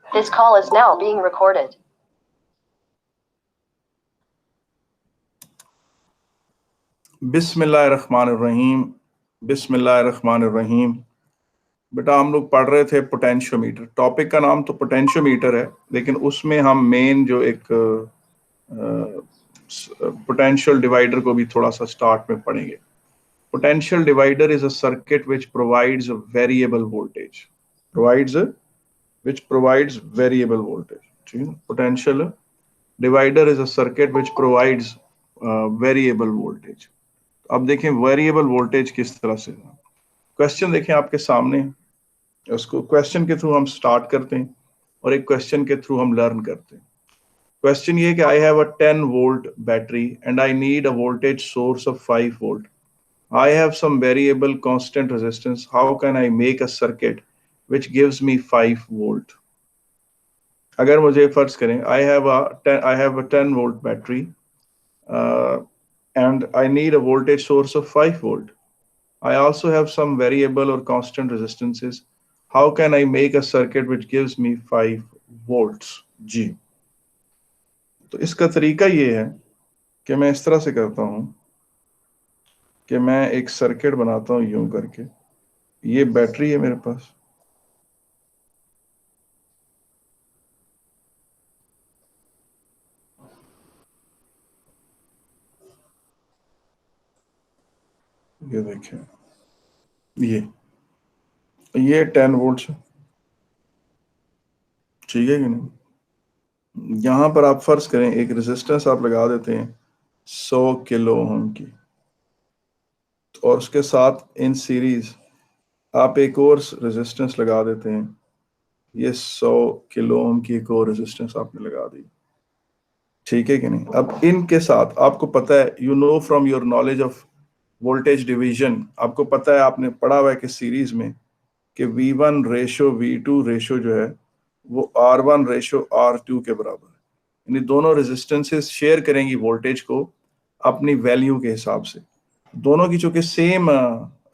This call is now being recorded. बिस्मिल्लाहिर्रहमानिर्रहीम, बिस्मिल्लाहिर्रहमानिर्रहीम। बेटा हम लोग पढ़ रहे थे पोटेंशियोमीटर। टॉपिक का नाम तो पोटेंशियोमीटर है, लेकिन उसमें हम मेन जो एक पोटेंशियल डिवाइडर को भी थोड़ा सा स्टार्ट में पढ़ेंगे। Potential divider is a circuit which provides a variable voltage, variable voltage. ठीक है, potential divider is a circuit which provides variable voltage. अब देखें वेरिएबल वोल्टेज किस तरह से। क्वेश्चन देखें आपके सामने, उसको क्वेश्चन के थ्रू हम स्टार्ट करते हैं और एक क्वेश्चन के थ्रू हम लर्न करते हैं। क्वेश्चन ये कि I have a 10 volt battery and I need a voltage source of 5 volt. I have some variable constant resistance, how can I make a circuit which gives me 5 volt. अगर मुझे फर्ज करें I have a 10 volt battery and I need a voltage source of 5 volt. I also have some variable or constant resistances. How can I make a circuit which gives me 5 volts? जी, तो इसका तरीका ये है कि मैं इस तरह से करता हूं कि मैं एक सर्किट बनाता हूं यूं करके। ये बैटरी है मेरे पास, ये देखिए, ये 10 वोल्ट है, ठीक है कि नहीं। यहां पर आप फर्ज करें एक रेजिस्टेंस आप लगा देते हैं 100 किलो ओम की, और उसके साथ इन सीरीज आप एक और रेजिस्टेंस लगा देते हैं। ये 100 किलो ओम की एक और रेजिस्टेंस आपने लगा दी, ठीक है कि नहीं। अब इनके साथ आपको पता है, you know from your knowledge of voltage division, आपको पता है, आपने पढ़ा हुआ है कि सीरीज में कि V1 रेशो V2 रेशो जो है वो R1 रेशो R2 के बराबर है। यानी दोनों रेजिस्टेंसेस शेयर करेंगी वोल्टेज को अपनी वैल्यू के हिसाब से। दोनों की चूंकि सेम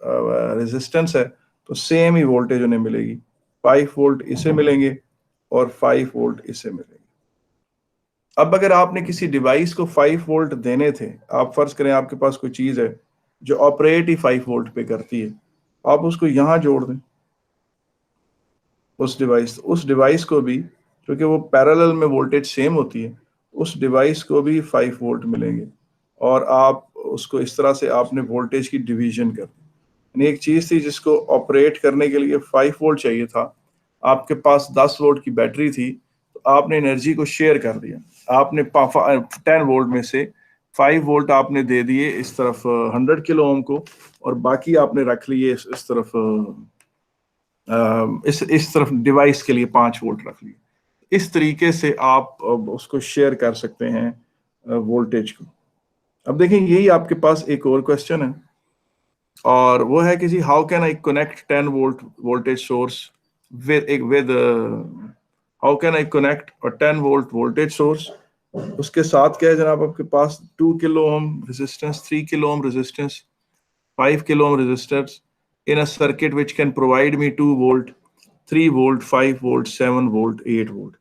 रेजिस्टेंस है तो सेम ही वोल्टेज उन्हें मिलेगी। 5 वोल्ट इसे मिलेंगे और 5 वोल्ट इसे मिलेंगे। अब अगर आपने किसी डिवाइस को 5 वोल्ट देने थे, आप फर्ज करें आपके पास कोई चीज है जो ऑपरेट ही 5 वोल्ट पे करती है, आप उसको यहां जोड़ दें उस डिवाइस को भी, क्योंकि वो पैरेलल में वोल्टेज सेम होती है, उस डिवाइस को भी 5 वोल्ट मिलेंगे। और आप उसको इस तरह से आपने वोल्टेज की डिवीजन कर दी। एक चीज थी जिसको ऑपरेट करने के लिए 5 वोल्ट चाहिए था, आपके पास 10 वोल्ट की बैटरी थी, तो आपने एनर्जी को शेयर कर दिया। आपने 10 वोल्ट में से 5 वोल्ट आपने दे दिए इस तरफ 100 किलो ओम को, और बाकी आपने रख लिए इस तरफ इस तरफ डिवाइस के लिए 5 वोल्ट रख लिए। इस तरीके से आप उसको शेयर कर सकते हैं वोल्टेज को। अब देखें, यही आपके पास एक और क्वेश्चन है, और वो है कि जी how can I connect 10 volt voltage source with how can I connect a 10 volt voltage source. उसके साथ क्या है जनाब, आपके पास 2 kilo ohm resistance, 3 kilo ohm resistance, 5 kilo ohm resistance in a circuit which can provide me 2 volt, 3 volt, 5 volt, 7 volt, 8 volt।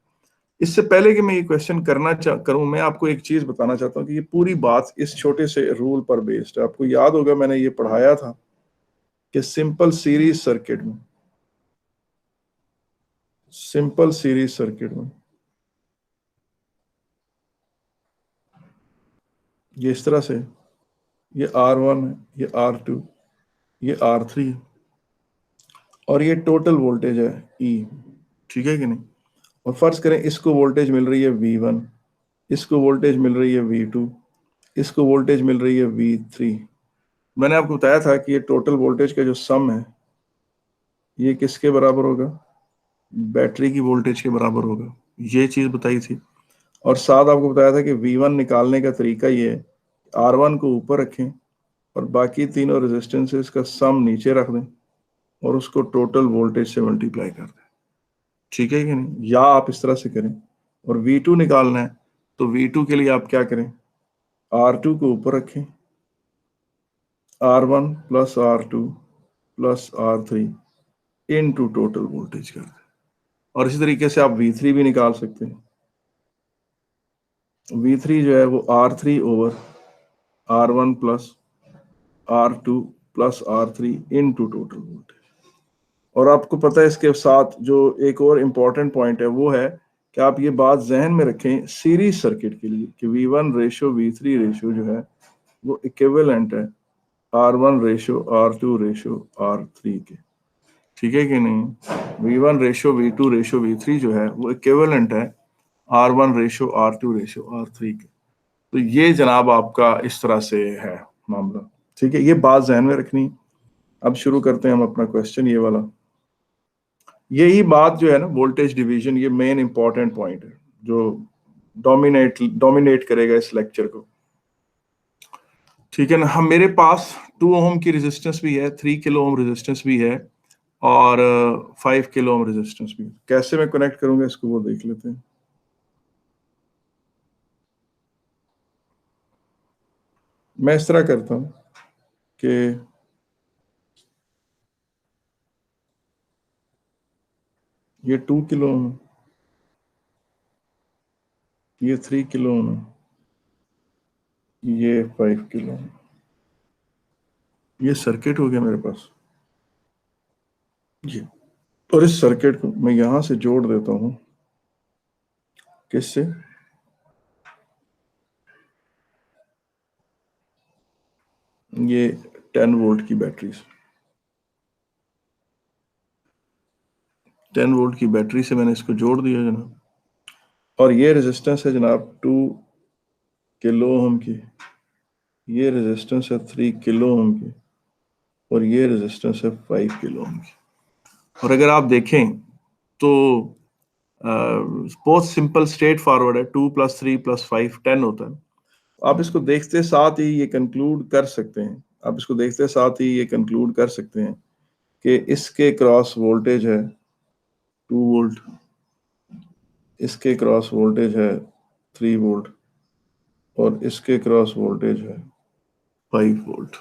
इससे पहले कि मैं ये क्वेश्चन करूं, मैं आपको एक चीज बताना चाहता हूं कि ये पूरी बात इस छोटे से रूल पर बेस्ड है। आपको याद होगा मैंने ये पढ़ाया था कि सिंपल सीरीज सर्किट में ये इस तरह से, ये R1 है, ये R2, ये R3 है, और ये टोटल वोल्टेज है E, ठीक है कि नहीं। और फर्ज करें इसको वोल्टेज मिल रही है V1, इसको वोल्टेज मिल रही है V2, इसको वोल्टेज मिल रही है V3। मैंने आपको बताया था कि ये टोटल वोल्टेज का जो सम है ये किसके बराबर होगा, बैटरी की वोल्टेज के बराबर होगा, ये चीज बताई थी। और साथ आपको बताया था कि V1 निकालने का तरीका ये है, R1 को ऊपर रखें और बाकी तीनों रेजिस्टेंसेस का सम नीचे रख दें और उसको टोटल वोल्टेज से मल्टीप्लाई कर दें, ठीक है कि नहीं। या आप इस तरह से करें। और V2 निकालना है तो V2 के लिए आप क्या करें, R2 को ऊपर रखें, R1 plus R2 plus R3 into total voltage कर दें। और इसी तरीके से आप V3 भी निकाल सकते हैं। V3 जो है वो R3 over R1 plus R2 plus R3 into total voltage. और आपको पता है इसके साथ जो एक और इम्पॉर्टेंट पॉइंट है वो है कि आप ये बात जहन में रखें सीरीज सर्किट के लिए कि V1 रेशो V3 रेशो जो है वो इक्विवेलेंट है R1 ratio R2 ratio R3 के। ठीक है कि नहीं? V1 ratio V2 ratio V3 जो है वो इक्विवेलेंट है R1 ratio R2 ratio R3 के। तो ये जनाब आपका इस तरह से है मामला। ठीक है, ये बात जहन में रखनी। अब शुरू करते हैं हम अपना क्वेश्चन ये वाला। यही बात जो है ना वोल्टेज डिवीजन, ये मेन इंपॉर्टेंट पॉइंट है जो डोमिनेट करेगा इस लेक्चर को। ठीक है ना? हम मेरे पास 2 ओम की रेजिस्टेंस भी है, 3 किलो ओम रेजिस्टेंस भी है और 5 किलो ओम रेजिस्टेंस भी है। कैसे मैं कनेक्ट करूंगा इसको वो देख लेते हैं। मैं इस तरह करता हूं कि ये 2 किलो ओम है, ये 3 किलो ओम है, ये 5 किलो ओम। ये सर्किट हो गया मेरे पास ये। और इस सर्किट को मैं यहां से जोड़ देता हूं किससे? ये 10 वोल्ट की बैटरी से। 10 वोल्ट की बैटरी से मैंने इसको जोड़ दिया जनाब। और ये रेजिस्टेंस है जनाब 2 किलो ओम की, ये रेजिस्टेंस है 3 किलो ओम की, और ये रेजिस्टेंस है 5 किलो ओम की। और अगर आप देखें तो बहुत सिंपल स्ट्रेट फॉरवर्ड है, 2 + 3 + 5 10 होता है। आप इसको देखते साथ ही ये कंक्लूड कर सकते हैं, आप इसको देखते साथ ही ये कंक्लूड कर सकते हैं कि इसके क्रॉस वोल्टेज है 2 वोल्ट, इसके क्रॉस वोल्टेज है 3 वोल्ट, और इसके क्रॉस वोल्टेज है 5 वोल्ट।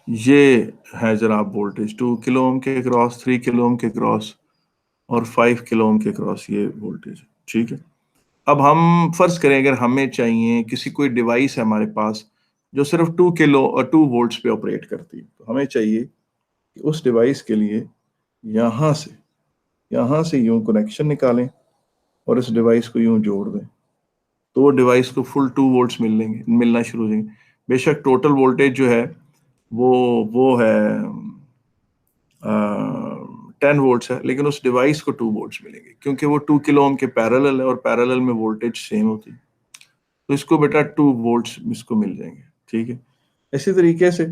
ये है जनाब वोल्टेज 2 किलो ओम के क्रॉस, 3 किलो ओम के क्रॉस और 5 किलो ओम के क्रॉस, ये वोल्टेज। ठीक है, अब हम फर्ज करें अगर हमें चाहिए किसी कोई डिवाइस है हमारे पास जो सिर्फ 2 किलो और 2 वोल्ट्स पे ऑपरेट करती है, तो हमें चाहिए कि उस डिवाइस के लिए यहाँ से यूं कनेक्शन निकालें और इस डिवाइस को यूं जोड़ दें, तो वो डिवाइस को फुल 2 वोल्ट्स मिलना शुरू हो जाएंगे। बेशक टोटल वोल्टेज जो है वो है 10 वोल्ट्स है, लेकिन उस डिवाइस को 2 वोल्ट्स मिलेंगे क्योंकि वो 2 किलो ओम के पैरेलल है और पैरेलल में वोल्टेज सेम होती है। तो इसको बेटा 2 वोल्ट्स इसको मिल जाएंगे। ठीक है, इसी तरीके से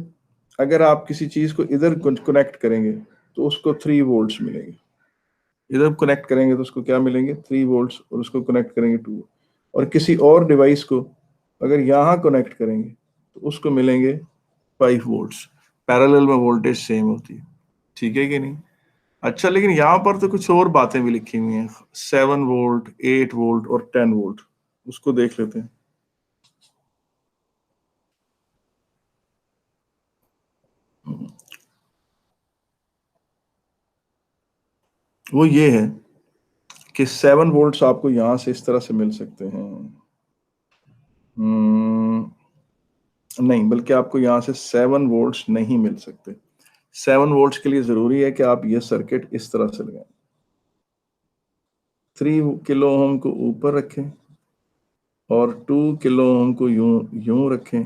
अगर आप किसी चीज को इधर कनेक्ट करेंगे तो उसको 3 वोल्ट्स मिलेंगे, इधर कनेक्ट करेंगे तो उसको क्या मिलेंगे 3 वोल्ट्स, और उसको कनेक्ट करेंगे 2। और किसी और डिवाइस को अगर यहाँ कनेक्ट करेंगे तो उसको मिलेंगे 5 वोल्ट्स, पैरेलल में वोल्टेज सेम होती है। ठीक है कि नहीं? अच्छा, लेकिन यहाँ पर तो कुछ और बातें भी लिखी हुई हैं, 7 वोल्ट, 8 वोल्ट और 10 वोल्ट। उसको देख लेते हैं। वो ये है कि 7 वोल्ट्स आपको यहां से इस तरह से मिल सकते हैं। नहीं, बल्कि आपको यहां से 7 वोल्ट्स नहीं मिल सकते। 7 वोल्ट्स के लिए जरूरी है कि आप ये सर्किट इस तरह से लगाएं, 3 किलो ओम को ऊपर रखें और 2 किलो ओम को यूं यूं रखें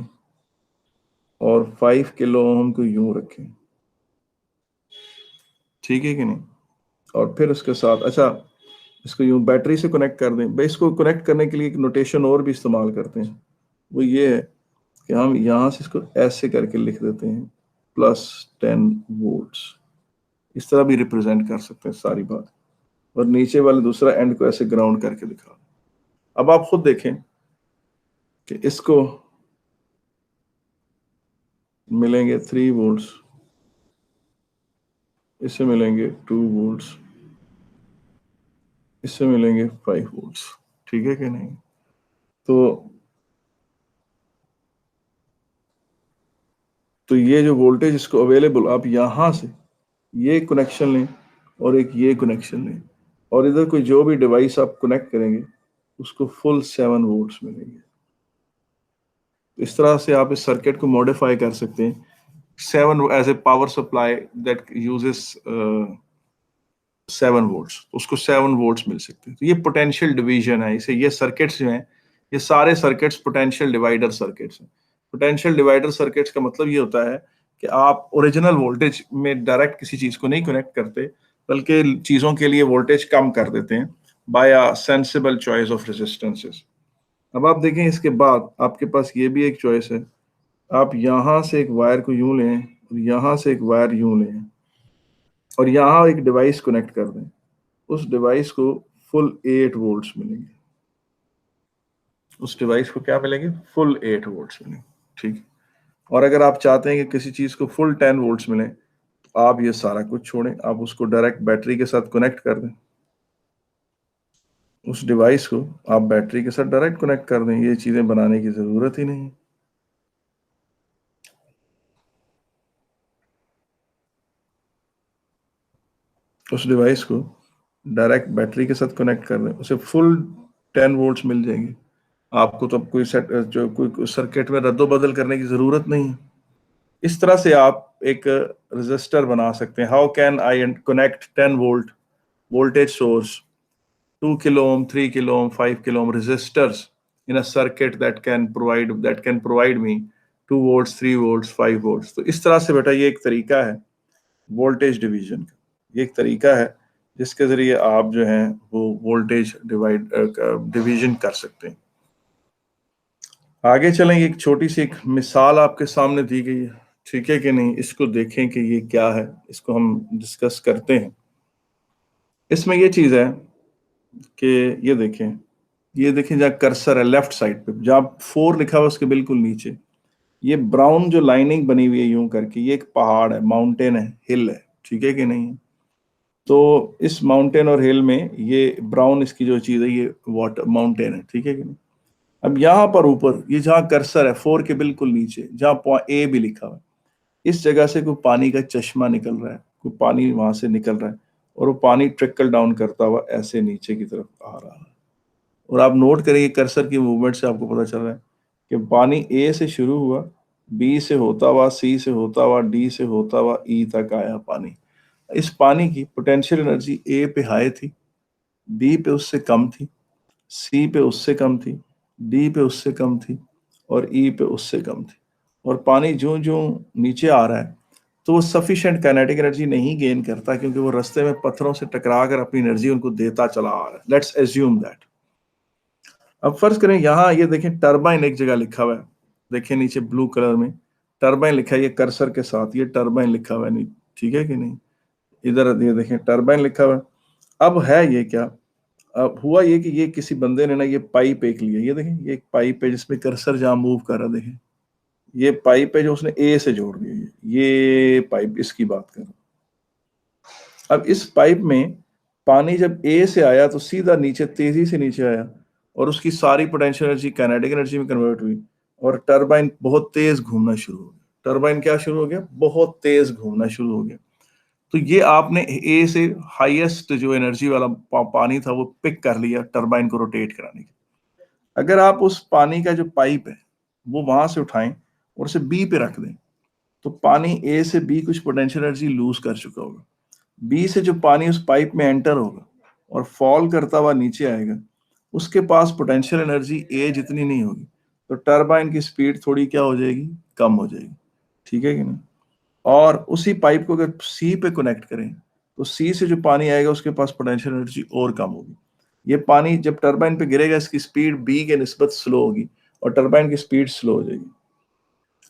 और 5 किलो ओम को यूं रखें। ठीक है कि नहीं? और फिर उसके साथ अच्छा इसको यूं बैटरी से कनेक्ट कर दें। भाई इसको कनेक्ट करने के लिए एक नोटेशन और भी इस्तेमाल करते हैं, वो ये है कि हम यहाँ से इसको ऐसे करके लिख देते हैं +10 वोल्ट्स। इस तरह भी रिप्रेजेंट कर सकते हैं सारी बात, और नीचे वाले दूसरा एंड को ऐसे ग्राउंड करके दिखा। अब आप खुद देखें कि इसको मिलेंगे 3 वोल्ट्स, इससे मिलेंगे 2 वोल्ट्स, इससे मिलेंगे 5 वोल्ट्स। ठीक है कि नहीं? तो ये जो वोल्टेज इसको अवेलेबल आप यहां से ये कनेक्शन लें और एक ये कनेक्शन लें, और इधर कोई जो भी डिवाइस आप कनेक्ट करेंगे उसको फुल 7 वोल्ट्स मिलेंगे। इस तरह से आप इस सर्किट को मॉडिफाई कर सकते हैं 7 as a power supply that uses 7 volts, उसको 7 वोल्ट्स मिल सकते हैं। तो ये पोटेंशियल डिवीजन है, इसे ये सर्किट्स जो हैं ये सारे सर्किट्स पोटेंशियल डिवाइडर सर्किट्स हैं। पोटेंशियल डिवाइडर सर्किट्स का मतलब ये होता है कि आप ओरिजिनल वोल्टेज में डायरेक्ट किसी चीज को नहीं कनेक्ट करते, बल्कि चीजों के लिए वोल्टेज कम कर देते हैं by a sensible choice of resistances. अब आप देखें इसके बाद आपके पास ये भी एक चॉइस है, आप यहां से एक वायर को यूं लें और यहां से एक वायर यूं लें और यहां एक डिवाइस कनेक्ट कर दें, उस डिवाइस को फुल 8 वोल्ट्स मिलेंगे। उस डिवाइस को क्या मिलेंगे? फुल 8 वोल्ट्स मिलेंगे। ठीक। और अगर आप चाहते हैं कि किसी चीज को फुल 10 वोल्ट्स मिले, तो आप ये सारा कुछ छोड़ें, आप उसको डायरेक्ट बैटरी के साथ कनेक्ट कर दें। उस डिवाइस को आप बैटरी के साथ डायरेक्ट कनेक्ट कर दें, ये चीजें बनाने की जरूरत ही नहीं। उस डिवाइस को डायरेक्ट बैटरी के साथ कनेक्ट कर दें, उसे फुल 10 वोल्ट्स मिल जाएंगे आपको। तो अब कोई कोई सर्किट में रद्दो बदल करने की जरूरत नहीं है। इस तरह से आप एक रेजिस्टर बना सकते हैं। How can I connect 10 volt voltage source, 2 kilo ohm, 3 kilo ohm, 5 kilo ohm resistors in a circuit that can provide me 2 volts, 3 volts, 5 volts। तो इस तरह से बेटा ये एक तरीका है वोल्टेज डिवीजन का, ये एक तरीका है जिसके जरिए आप जो है वो वोल्टेज डिवीजन कर सकते हैं। आगे चलेंगे, एक छोटी सी एक मिसाल आपके सामने दी गई है, ठीक है कि नहीं? इसको देखें कि ये क्या है, इसको हम डिस्कस करते हैं। इसमें ये चीज है कि ये देखें जहाँ कर्सर है लेफ्ट साइड पे, जहाँ 4 लिखा हुआ है उसके बिल्कुल नीचे ये ब्राउन जो लाइनिंग बनी हुई है यूं करके, ये एक पहाड़ है, माउंटेन है, हिल है, ठीक है कि नहीं? तो इस माउंटेन और हिल में ये ब्राउन इसकी जो चीज है ये वाटर माउंटेन है, ठीक है कि नहीं? अब यहाँ पर ऊपर ये जहाँ कर्सर है 4 के बिल्कुल नीचे जहाँ ए भी लिखा हुआ है, इस जगह से कोई पानी का चश्मा निकल रहा है, कोई पानी वहां से निकल रहा है और वो पानी ट्रिकल डाउन करता हुआ ऐसे नीचे की तरफ आ रहा है। और आप नोट करेंगे कर्सर की मूवमेंट से आपको पता चल रहा है कि पानी ए से शुरू हुआ, बी से होता हुआ, सी से होता हुआ, डी से होता हुआ, ई तक आया पानी। इस पानी की पोटेंशियल एनर्जी ए पे हाई थी, बी पे उससे कम थी, सी पे उससे कम थी, डी पे उससे कम थी और ई पे उससे कम थी। और पानी जो जो नीचे आ रहा है तो वो सफिशिएंट काइनेटिक एनर्जी नहीं गेन करता, क्योंकि वो रास्ते में पत्थरों से टकरा कर अपनी एनर्जी उनको देता चला आ रहा है। Let's assume that. अब फर्ज करें यहाँ ये देखें टरबाइन एक जगह लिखा हुआ है, देखिए नीचे ब्लू कलर में टरबाइन लिखा है, ये कर्सर के साथ ये टरबाइन लिखा हुआ है, नहीं ठीक है कि नहीं? इधर ये देखें टरबाइन लिखा हुआ है। अब है ये क्या? अब हुआ ये कि ये किसी बंदे ने ना ये पाइप एक लिया, ये देखें ये एक पाइप है जिसमें कर्सर जहाँ मूव कर रहा है, देखें ये पाइप है जो उसने ए से जोड़ दिया, ये पाइप इसकी बात कर रहा हूं। अब इस पाइप में पानी जब ए से आया तो सीधा नीचे तेजी से नीचे आया और उसकी सारी पोटेंशियल एनर्जी काइनेटिक एनर्जी में कन्वर्ट हुई और टरबाइन बहुत तेज घूमना शुरू हो गया। टरबाइन क्या शुरू हो गया? बहुत तेज घूमना शुरू हो गया। तो ये आपने ए से हाईएस्ट जो एनर्जी वाला पानी था वो पिक कर लिया टरबाइन को रोटेट कराने के। अगर आप उस पानी का जो पाइप है वो वहां से उठाएं और उसे बी पे रख दें, तो पानी ए से बी कुछ पोटेंशियल एनर्जी लूज कर चुका होगा। बी से जो पानी उस पाइप में एंटर होगा और फॉल करता हुआ नीचे आएगा, उसके पास पोटेंशियल एनर्जी ए जितनी नहीं होगी, तो टरबाइन की स्पीड थोड़ी क्या हो जाएगी? कम हो जाएगी, ठीक है कि नहीं? और उसी पाइप को अगर सी पे कनेक्ट करें तो सी से जो पानी आएगा उसके पास पोटेंशियल एनर्जी और कम होगी। ये पानी जब टरबाइन पे गिरेगा इसकी स्पीड बी के निस्बत स्लो होगी और टरबाइन की स्पीड स्लो हो जाएगी।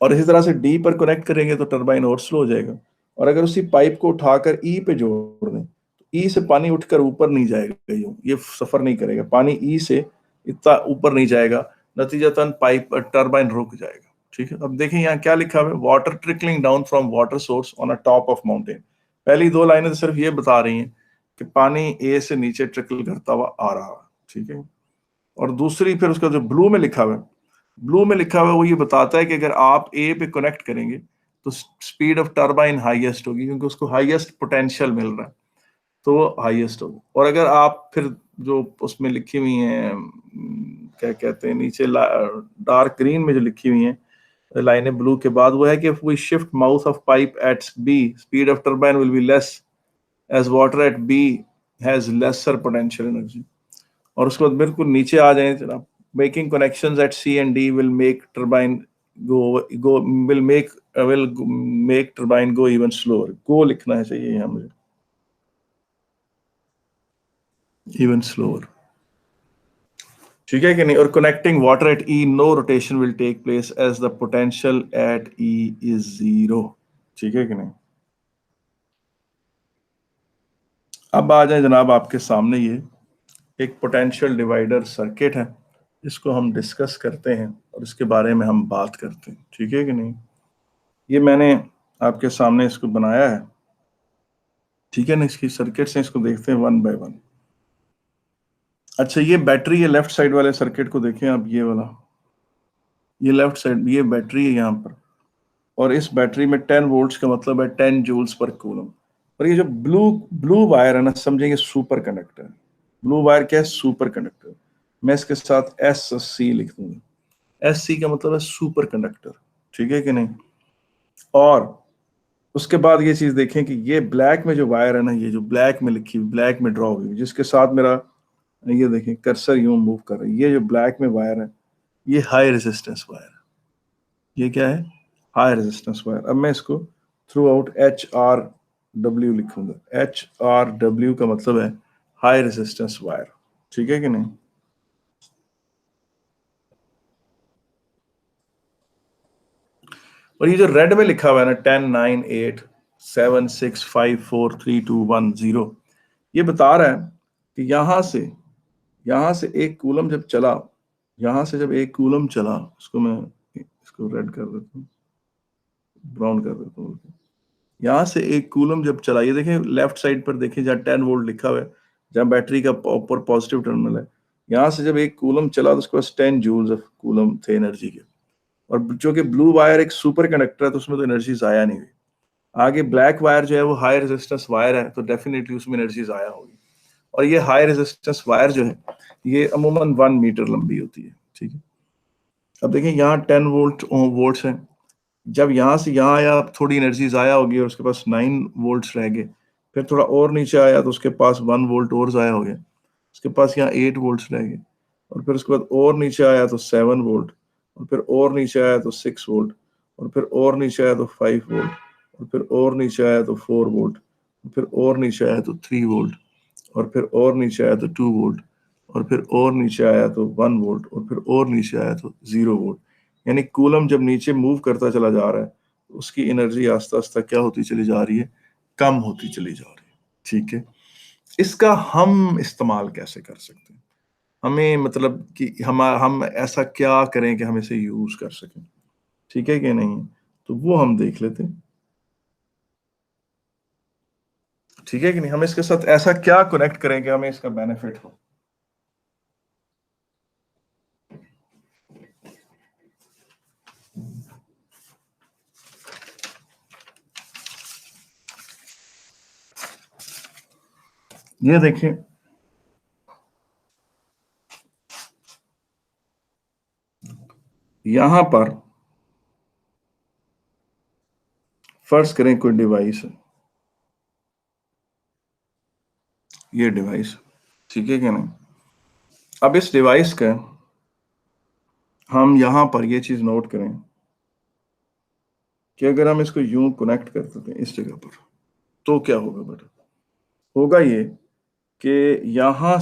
और इसी तरह से डी पर कनेक्ट करेंगे तो टरबाइन और स्लो हो जाएगा। और अगर उसी पाइप को उठाकर ई पे जोड़ दें तो ई से पानी उठकर ऊपर नहीं जाएगा, यूं ये सफर नहीं करेगा, पानी ई से इतना ऊपर नहीं जाएगा, नतीजतन पाइप टरबाइन रुक जाएगा। ठीक है, अब देखिए यहाँ क्या लिखा हुआ है, water trickling down from water source on a top of mountain. पहली 2 लाइनें तो सिर्फ ये बता रही हैं कि पानी ए से नीचे ट्रिकल करता हुआ आ रहा है, ठीक है। और दूसरी फिर उसका जो ब्लू में लिखा हुआ है, ब्लू में लिखा हुआ है वो ये बताता है कि अगर आप ए पे कनेक्ट करेंगे तो स्पीड ऑफ टर्बाइन हाईएस्ट होगी, क्योंकि उसको हाईएस्ट पोटेंशियल मिल रहा है, तो वो हाईएस्ट होगी। और अगर आप फिर जो उसमें लिखी हुई हैं, क्या कहते हैं, नीचे डार्क ग्रीन में जो लिखी हुई हैं लाइनें ब्लू के बाद, वो है कि we shift mouth of pipe at B, speed of turbine will be less as water at B has lesser potential energy. और उसके बाद बिल्कुल नीचे आ जाए जनाब, making connections at C and D will make turbine will make turbine go even slower. Go लिखना है चाहिए यहाँ मुझे, even slower, ठीक है कि नहीं। और connecting water at E, no rotation will take place as the potential at E is 0, ठीक है कि नहीं। अब आ जाए जनाब आपके सामने, ये एक पोटेंशियल डिवाइडर सर्किट है, इसको हम डिस्कस करते हैं और इसके बारे में हम बात करते हैं, ठीक है कि नहीं। ये मैंने आपके सामने इसको बनाया है, ठीक है ना। इसकी सर्किट से इसको देखते हैं वन बाय वन। अच्छा, ये बैटरी है, लेफ्ट साइड वाले सर्किट को देखें आप, ये वाला, ये लेफ्ट साइड, ये बैटरी है यहाँ पर, और इस बैटरी में 10 वोल्ट्स का मतलब है 10 जूल्स पर कूलम। और ये जो ब्लू वायर है ना, समझेंगे सुपर कंडक्टर। ब्लू वायर क्या है? Super conductor. मैं इसके साथ SC लिख दूंगा। SC का मतलब है सुपर कंडक्टर, ठीक है कि नहीं। और उसके बाद ये चीज देखें कि ये ब्लैक में जो वायर है ना, ये जो ब्लैक में लिखी हुई, ब्लैक में ड्रॉ हुई, जिसके साथ मेरा ये देखें कर्सर यूं मूव कर रहा है, ये जो ब्लैक में वायर है, ये हाई रेजिस्टेंस वायर है। ये क्या है? High resistance wire. अब मैं इसको थ्रू आउट HRW लिखूंगा। HRW का मतलब है हाई रेजिस्टेंस वायर, ठीक है कि नहीं। और ये जो रेड में लिखा हुआ है ना 10 9 8 7 6 5 4 3 2 1 0, ये बता रहा है कि यहां से एक कूलम जब चला, यहां से जब एक कूलम चला, उसको मैं इसको रेड कर देता हूँ, ब्राउन कर देता हूँ। यहां से एक कूलम जब चला, ये देखें लेफ्ट साइड पर देखें जहाँ 10 वोल्ट लिखा हुआ है, जहाँ बैटरी का ऊपर पॉजिटिव टर्मिनल है, यहां से जब एक कूलम चला तो उसके पास 10 जूल्स ऑफ कूलम थे एनर्जी के। और जो कि ब्लू वायर एक सुपर कंडक्टर है, तो उसमें तो एनर्जी जाया नहीं हुई। आगे ब्लैक वायर जो है वो हाई रेजिस्टेंस वायर है, तो डेफिनेटली उसमें एनर्जी जाया होगी। और ये हाई रेजिस्टेंस वायर जो है, ये अमूमन 1 मीटर लंबी होती है, ठीक है। अब देखें यहाँ 10 वोल्ट्स हैं, जब यहाँ से यहाँ आया थोड़ी एनर्जी जाया होगी और उसके पास 9 वोल्ट्स रह गए। फिर थोड़ा और नीचे आया तो उसके पास 1 वोल्ट और जाया हो गया, उसके पास यहाँ 8 वोल्ट्स रह गए। और फिर उसके बाद और नीचे आया तो 7 वोल्ट, और फिर और नीचे आया तो 6 वोल्ट, और फिर और नीचे आया तो 5 वोल्ट, और फिर और नीचे आया तो 4 वोल्ट, और फिर और नीचे आया तो 3 वोल्ट, और फिर और नीचे आया तो 2 वोल्ट, और फिर और नीचे आया तो 1 वोल्ट, और फिर और नीचे आया तो 0 वोल्ट। यानी कूलम जब नीचे मूव करता चला जा रहा है, उसकी एनर्जी आस्ता आस्ता क्या होती चली जा रही है? कम होती चली जा रही है, ठीक है। इसका हम इस्तेमाल कैसे कर सकते हैं? हमें मतलब कि हम ऐसा क्या करें कि हम इसे यूज कर सकें, ठीक है कि नहीं, तो वो हम देख लेते हैं, ठीक है कि नहीं। हम इसके साथ ऐसा क्या कनेक्ट करें कि हमें इसका बेनिफिट हो। ये देखिए, यहां पर फर्ज करें कोई डिवाइस है, ये डिवाइस, ठीक है कि नहीं। अब इस डिवाइस का हम यहां पर ये चीज नोट करें कि अगर हम इसको यूं कनेक्ट कर देते हैं इस जगह पर, तो क्या होगा बेटा? होगा ये कि यहां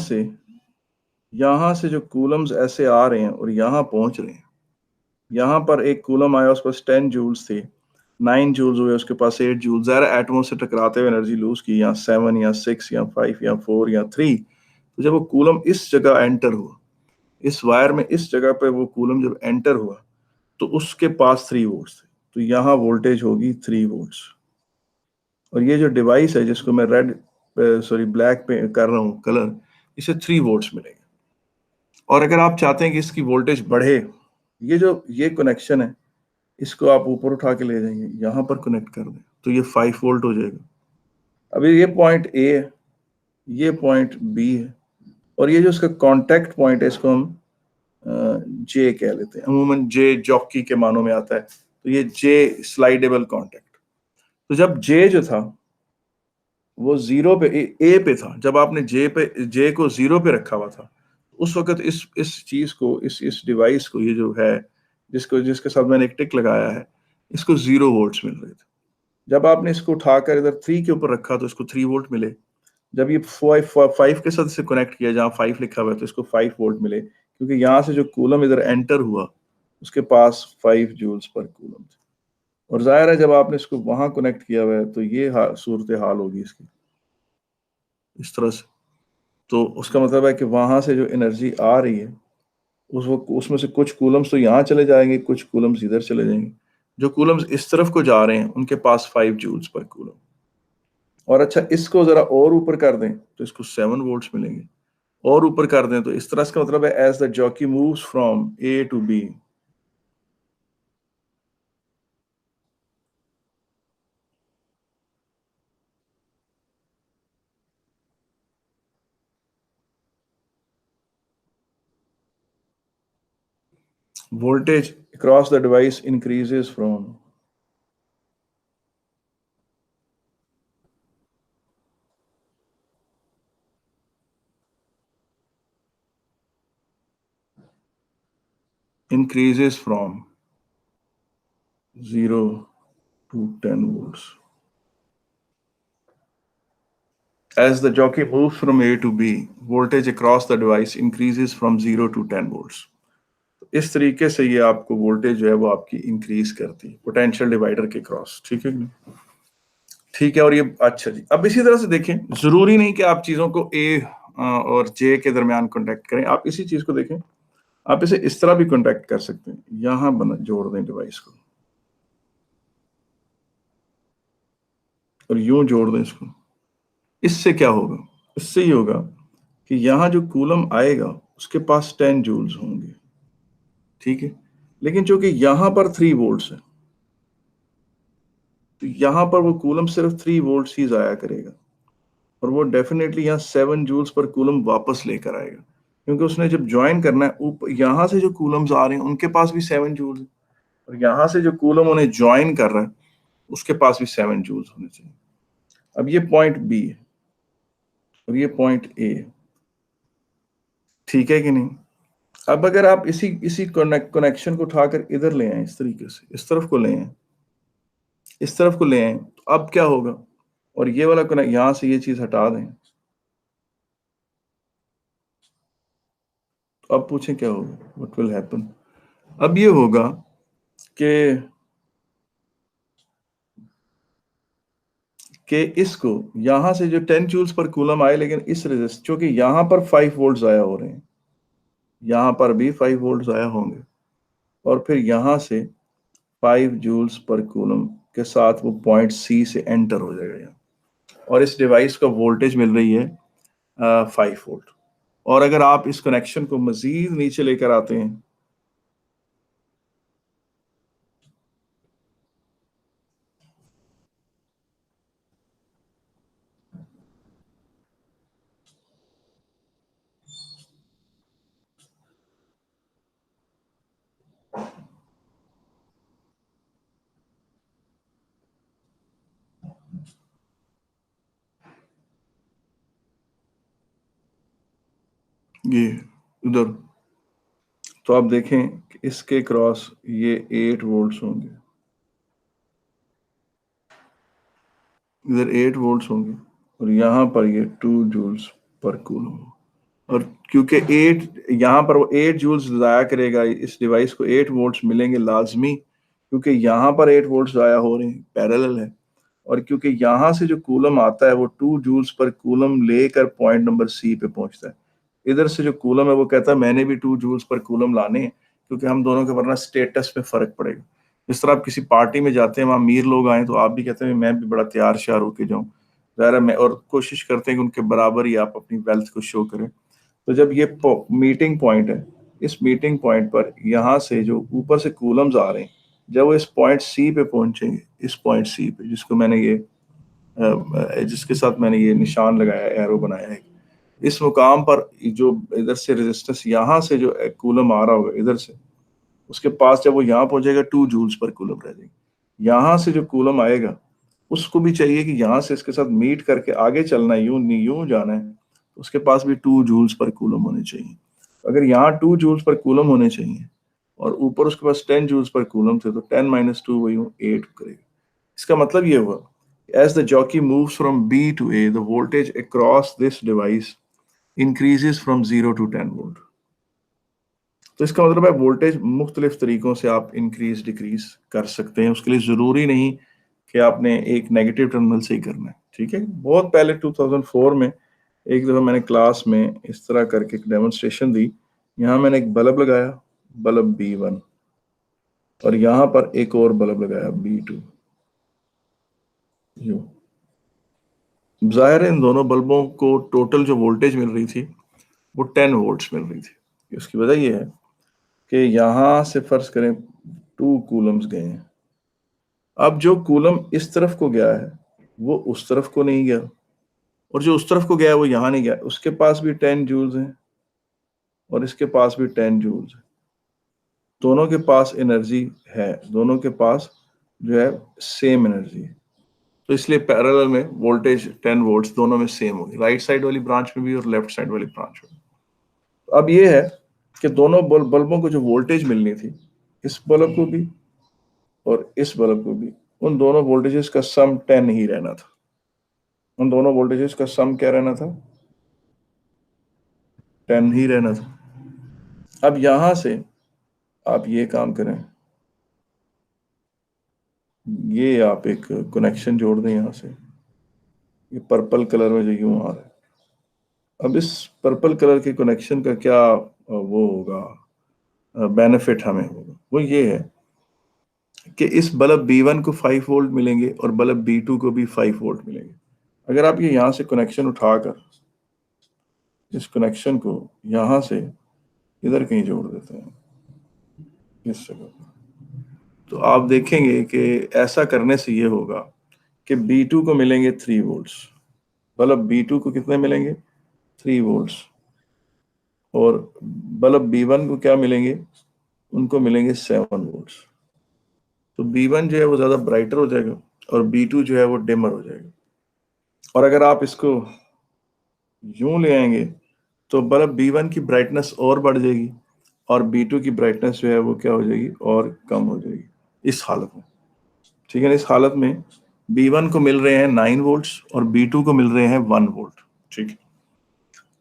से जो कूलम्स ऐसे आ रहे हैं और यहां पहुंच रहे हैं, यहां पर एक कूलम आया, उसके पास 10 जूल्स थे, 9 जूल्स हुए, उसके पास 8 जूल्स, ज़रा एटमो से टकराते हुए एनर्जी लूज की, या 7 या 6 या 5 या 4 या 3। तो जब वो कूलम इस जगह एंटर हुआ, इस वायर में इस जगह पे वो कूलम जब एंटर हुआ, तो उसके पास 3 वोल्ट्स थे, तो यहाँ वोल्टेज होगी 3 वोल्ट्स। और ये जो डिवाइस है जिसको मैं ब्लैक पे कर रहा हूँ कलर, इसे 3 वोल्ट्स मिलेंगे। और अगर आप चाहते हैं कि इसकी वोल्टेज बढ़े, ये कनेक्शन है, इसको आप ऊपर उठा के ले जाएंगे, यहाँ पर कनेक्ट कर दें तो ये 5 वोल्ट हो जाएगा। अभी ये पॉइंट ए है, ये पॉइंट बी है, और ये जो इसका कांटेक्ट पॉइंट है इसको हम जे कह लेते हैं। अमूमन जे जॉकी के मानों में आता है, तो ये जे स्लाइडेबल कांटेक्ट। तो जब जे जो था वो जीरो पे ए पे था, जब आपने जे को जीरो पे रखा हुआ था, उस वक्त इस चीज को, इस डिवाइस को, ये जो है जिसके साथ मैंने एक टिक लगाया है, इसको 0 वोल्ट्स मिल रहे थे। जब आपने इसको उठाकर इधर 3 के ऊपर रखा तो इसको 3 वोल्ट मिले। जब ये 5 के साथ इसे कनेक्ट किया, जहाँ 5 लिखा हुआ है, तो इसको 5 वोल्ट मिले, क्योंकि यहाँ से जो कूलम इधर एंटर हुआ उसके पास 5 जूल्स पर कूलम थे। और जाहिर है जब आपने इसको वहां कनेक्ट किया हुआ है तो ये सूरत हाल होगी इसकी, इस तरह से। तो उसका मतलब है कि वहां से जो एनर्जी आ रही है उसमें से कुछ कूलम्स तो यहाँ चले जाएंगे, कुछ कूलम्स इधर चले जाएंगे। जो कूलम्स इस तरफ को जा रहे हैं उनके पास 5 जूल्स पर कूलम। और अच्छा, इसको जरा और ऊपर कर दें तो इसको 7 वोल्ट्स मिलेंगे, और ऊपर कर दें तो इस तरह। इसका मतलब है as the jockey moves from A to B, voltage across the device increases from increases from 0 to 10 volts. As the jockey moves from A to B, voltage across the device increases from 0 to 10 volts. इस तरीके से ये आपको voltage जो है वो आपकी increase करती है पोटेंशियल डिवाइडर के क्रॉस। ठीक है, ठीक है। और ये अच्छा जी, अब इसी तरह से देखें, जरूरी नहीं कि आप चीजों को ए और जे के दरमियान कॉन्टेक्ट करें। आप इसी चीज को देखें, आप इसे इस तरह भी कॉन्टेक्ट कर सकते हैं। यहां बना जोड़ दें डिवाइस को और यूं जोड़ दें इसको। इससे क्या होगा? इससे ये होगा कि यहां जो कूलम आएगा उसके पास 10 जूल्स होंगे। ठीक है, लेकिन चूंकि यहां पर 3 वोल्ट्स है तो यहां पर वो कूलम सिर्फ 3 वोल्ट्स ही जाया करेगा, और वो डेफिनेटली यहाँ 7 जूल्स पर कूलम वापस लेकर आएगा, क्योंकि उसने जब ज्वाइन करना है ऊपर यहाँ से जो कूलम्स आ रहे हैं उनके पास भी 7 जूल्स है, और यहाँ से जो कूलम उन्हें ज्वाइन कर रहा है उसके पास भी 7 जूल्स होने चाहिए। अब ये पॉइंट बी है और ये पॉइंट ए है, ठीक है कि नहीं? अब अगर आप इसी इसी कनेक्शन को उठाकर इधर ले आए, इस तरीके से इस तरफ को ले आए, इस तरफ को ले आए, तो अब क्या होगा? और ये वाला कनेक्ट, यहां से ये चीज हटा दें, तो अब पूछें क्या होगा, व्हाट विल हैपन? अब ये होगा कि इसको यहां से जो 10 जूल्स पर कूलम आए, लेकिन इस रेजिस्ट, क्योंकि यहां पर 5 वोल्ट जाया हो रहे हैं, यहां पर भी 5 वोल्ट जाया होंगे, और फिर यहां से 5 जूल्स पर कूलम के साथ वो पॉइंट सी से एंटर हो जाएगा यहाँ, और इस डिवाइस का वोल्टेज मिल रही है 5 वोल्ट। और अगर आप इस कनेक्शन को मजीद नीचे लेकर आते हैं, ये उधर, तो आप देखें कि इसके क्रॉस ये 8 वोल्ट्स होंगे, इधर 8 वोल्ट्स होंगे, और यहाँ पर ये 2 जूल्स पर कूलम। और क्योंकि 8 यहाँ पर वो 8 जूल्स जाया करेगा, इस डिवाइस को 8 वोल्ट्स मिलेंगे लाजमी, क्योंकि यहाँ पर 8 वोल्ट्स जाया हो रहे हैं, पैरेलल है। और क्योंकि यहाँ से जो कूलम आता है वो 2 जूल्स पर कूलम लेकर पॉइंट नंबर सी पे पहुंचता है। इधर से जो कूलम है वो कहता है मैंने भी 2 जूल्स पर कूलम लाने हैं, क्योंकि हम दोनों के वरना स्टेटस में फर्क पड़ेगा। जिस तरह आप किसी पार्टी में जाते हैं, वहाँ अमीर लोग आए तो आप भी कहते हैं मैं भी बड़ा तैयार श्यार होके जाऊँ, ज़ाहिर है मैं, और कोशिश करते हैं कि उनके बराबर ही आप अपनी वेल्थ को शो करें। तो जब ये मीटिंग पॉइंट है, इस मीटिंग पॉइंट पर यहाँ से जो ऊपर से कूलम्स आ रहे हैं जब वो इस पॉइंट सी पे पहुंचेंगे, इस पॉइंट सी पे जिसको मैंने ये जिसके साथ मैंने ये निशान लगाया, एरो बनाया है, इस मुकाम पर जो इधर से रेजिस्टेंस, यहाँ से जो कूलम आ रहा होगा इधर से, उसके पास जब वो यहाँ पहुंचेगा 2 जूल्स पर कूलम रह जाएगी। यहाँ से जो कूलम आएगा उसको भी चाहिए कि यहाँ से इसके साथ मीट करके आगे चलना है, यूं नहीं यूं जाना है, तो उसके पास भी 2 जूल्स पर कूलम होने चाहिए। अगर यहाँ 2 जूल्स पर कूलम होने चाहिए और ऊपर उसके पास 10 जूल्स पर कूलम थे, तो 10 माइनस 2 वही 8 करेगा। इसका मतलब ये हुआ, as the jockey moves from B to A, the voltage across this device increases from 0 to 10 volt. तो इसका मतलब है वोल्टेज मुख्तलिफ तरीकों से आप इंक्रीज डिक्रीज कर सकते हैं। उसके लिए ज़रूरी नहीं कि आपने एक नेगेटिव टर्मिनल से ही करना है, ठीक है। बहुत पहले 2004 में एक दफ़ा मैंने क्लास में इस तरह करके एक डेमोन्स्ट्रेशन दी। यहाँ मैंने एक बल्ब लगाया, बल्ब B1, और यहाँ पर एक और बल्ब लगाया B2। जाहिर है इन दोनों बल्बों को टोटल जो वोल्टेज मिल रही थी वो 10 वोल्ट्स मिल रही थी। उसकी वजह यह है कि यहाँ से फर्ज करें 2 कूलम्स गए हैं। अब जो कूलम इस तरफ को गया है वो उस तरफ को नहीं गया, और जो उस तरफ को गया है वो यहाँ नहीं गया। उसके पास भी 10 जूल्स हैं और इसके पास भी 10 जूल्स है। दोनों के पास एनर्जी है, दोनों के पास जो है सेम एनर्जी है। तो इसलिए पैरेलल में वोल्टेज 10 वोल्ट्स दोनों में सेम होगी, राइट साइड वाली ब्रांच में भी और लेफ्ट साइड वाली ब्रांच में। अब ये है कि दोनों बल्बों को जो वोल्टेज मिलनी थी, इस बल्ब को भी और इस बल्ब को भी, उन दोनों वोल्टेजेस का सम 10 ही रहना था। उन दोनों वोल्टेजेस का सम क्या रहना था? 10 ही रहना था। अब यहां से आप ये काम करें, ये आप एक कनेक्शन जोड़ दें यहां से, ये पर्पल कलर में जो यूं आ रहा है। अब इस पर्पल कलर के कनेक्शन का क्या वो होगा, बेनिफिट हमें होगा, वो ये है कि इस बल्ब B1 को 5 वोल्ट मिलेंगे और बल्ब B2 को भी 5 वोल्ट मिलेंगे। अगर आप ये यहाँ से कनेक्शन उठाकर इस कनेक्शन को यहाँ से इधर कहीं जोड़ देते हैं, इस जगह, तो आप देखेंगे कि ऐसा करने से ये होगा कि B2 को मिलेंगे 3 वोल्ट्स, बल्ब B2 को कितने मिलेंगे? 3 वोल्ट्स। और बल्ब B1 को क्या मिलेंगे? उनको मिलेंगे 7 वोल्ट्स। तो B1 जो है वो ज़्यादा ब्राइटर हो जाएगा और B2 जो है वो डिमर हो जाएगा। और अगर आप इसको यूं ले आएंगे तो बल्ब B1 की ब्राइटनेस और बढ़ जाएगी और B2 की ब्राइटनेस जो है वो क्या हो जाएगी? और कम हो जाएगी इस हालत में, ठीक है। इस हालत में B1 को मिल रहे हैं 9 वोल्ट्स और B2 को मिल रहे हैं 1 वोल्ट, ठीक है।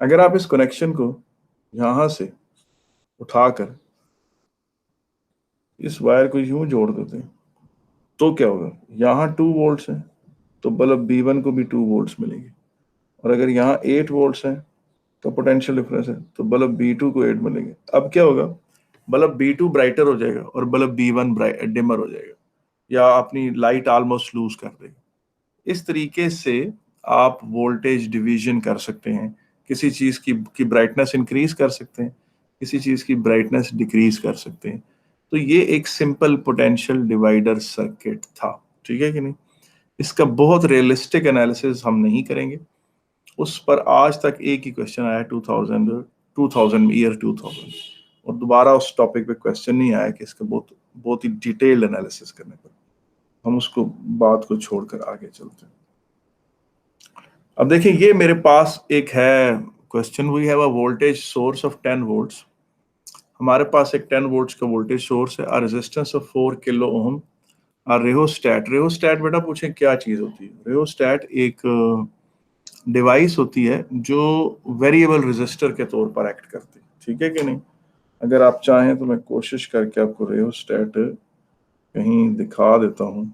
अगर आप इस कनेक्शन को यहां से उठाकर इस वायर को यूं जोड़ देते हैं तो क्या होगा? यहाँ 2 वोल्ट्स हैं तो बल्ब B1 को भी 2 वोल्ट्स मिलेंगे, और अगर यहाँ 8 वोल्ट्स हैं तो पोटेंशियल डिफरेंस है तो बल्ब B2 को 8 मिलेंगे। अब क्या होगा? बल्ब B2 ब्राइटर हो जाएगा और बल्ब B1 डिमर हो जाएगा, या अपनी लाइट ऑलमोस्ट लूज कर देगा। इस तरीके से आप वोल्टेज डिवीजन कर सकते हैं, किसी चीज की ब्राइटनेस इंक्रीज कर सकते हैं, किसी चीज की ब्राइटनेस डिक्रीज कर सकते हैं। तो ये एक सिंपल पोटेंशियल डिवाइडर सर्किट था, ठीक है कि नहीं। इसका बहुत रियलिस्टिक एनालिसिस हम नहीं करेंगे, उस पर आज तक एक ही क्वेश्चन आया 2000 ईयर 2000, और दोबारा उस टॉपिक पे क्वेश्चन नहीं आया कि इसका बहुत बहुत ही डिटेल्ड एनालिसिस करने पर। हम उसको बात को छोड़कर आगे चलते हैं। अब देखिए ये मेरे पास एक है question, we have a voltage source of 10 volts. हमारे पास एक 10 वोल्ट्स का वोल्टेज सोर्स है, रेजिस्टेंस ऑफ 4 किलो ओम, और रेहोस्टैट। रेहोस्टैट बेटा पूछें क्या चीज होती है? रेहोस्टैट एक डिवाइस होती है जो वेरिएबल रेजिस्टर के तौर पर एक्ट करती है, ठीक है कि नहीं। अगर आप चाहें तो मैं कोशिश करके आपको रेहोस्टैट कहीं दिखा देता हूं।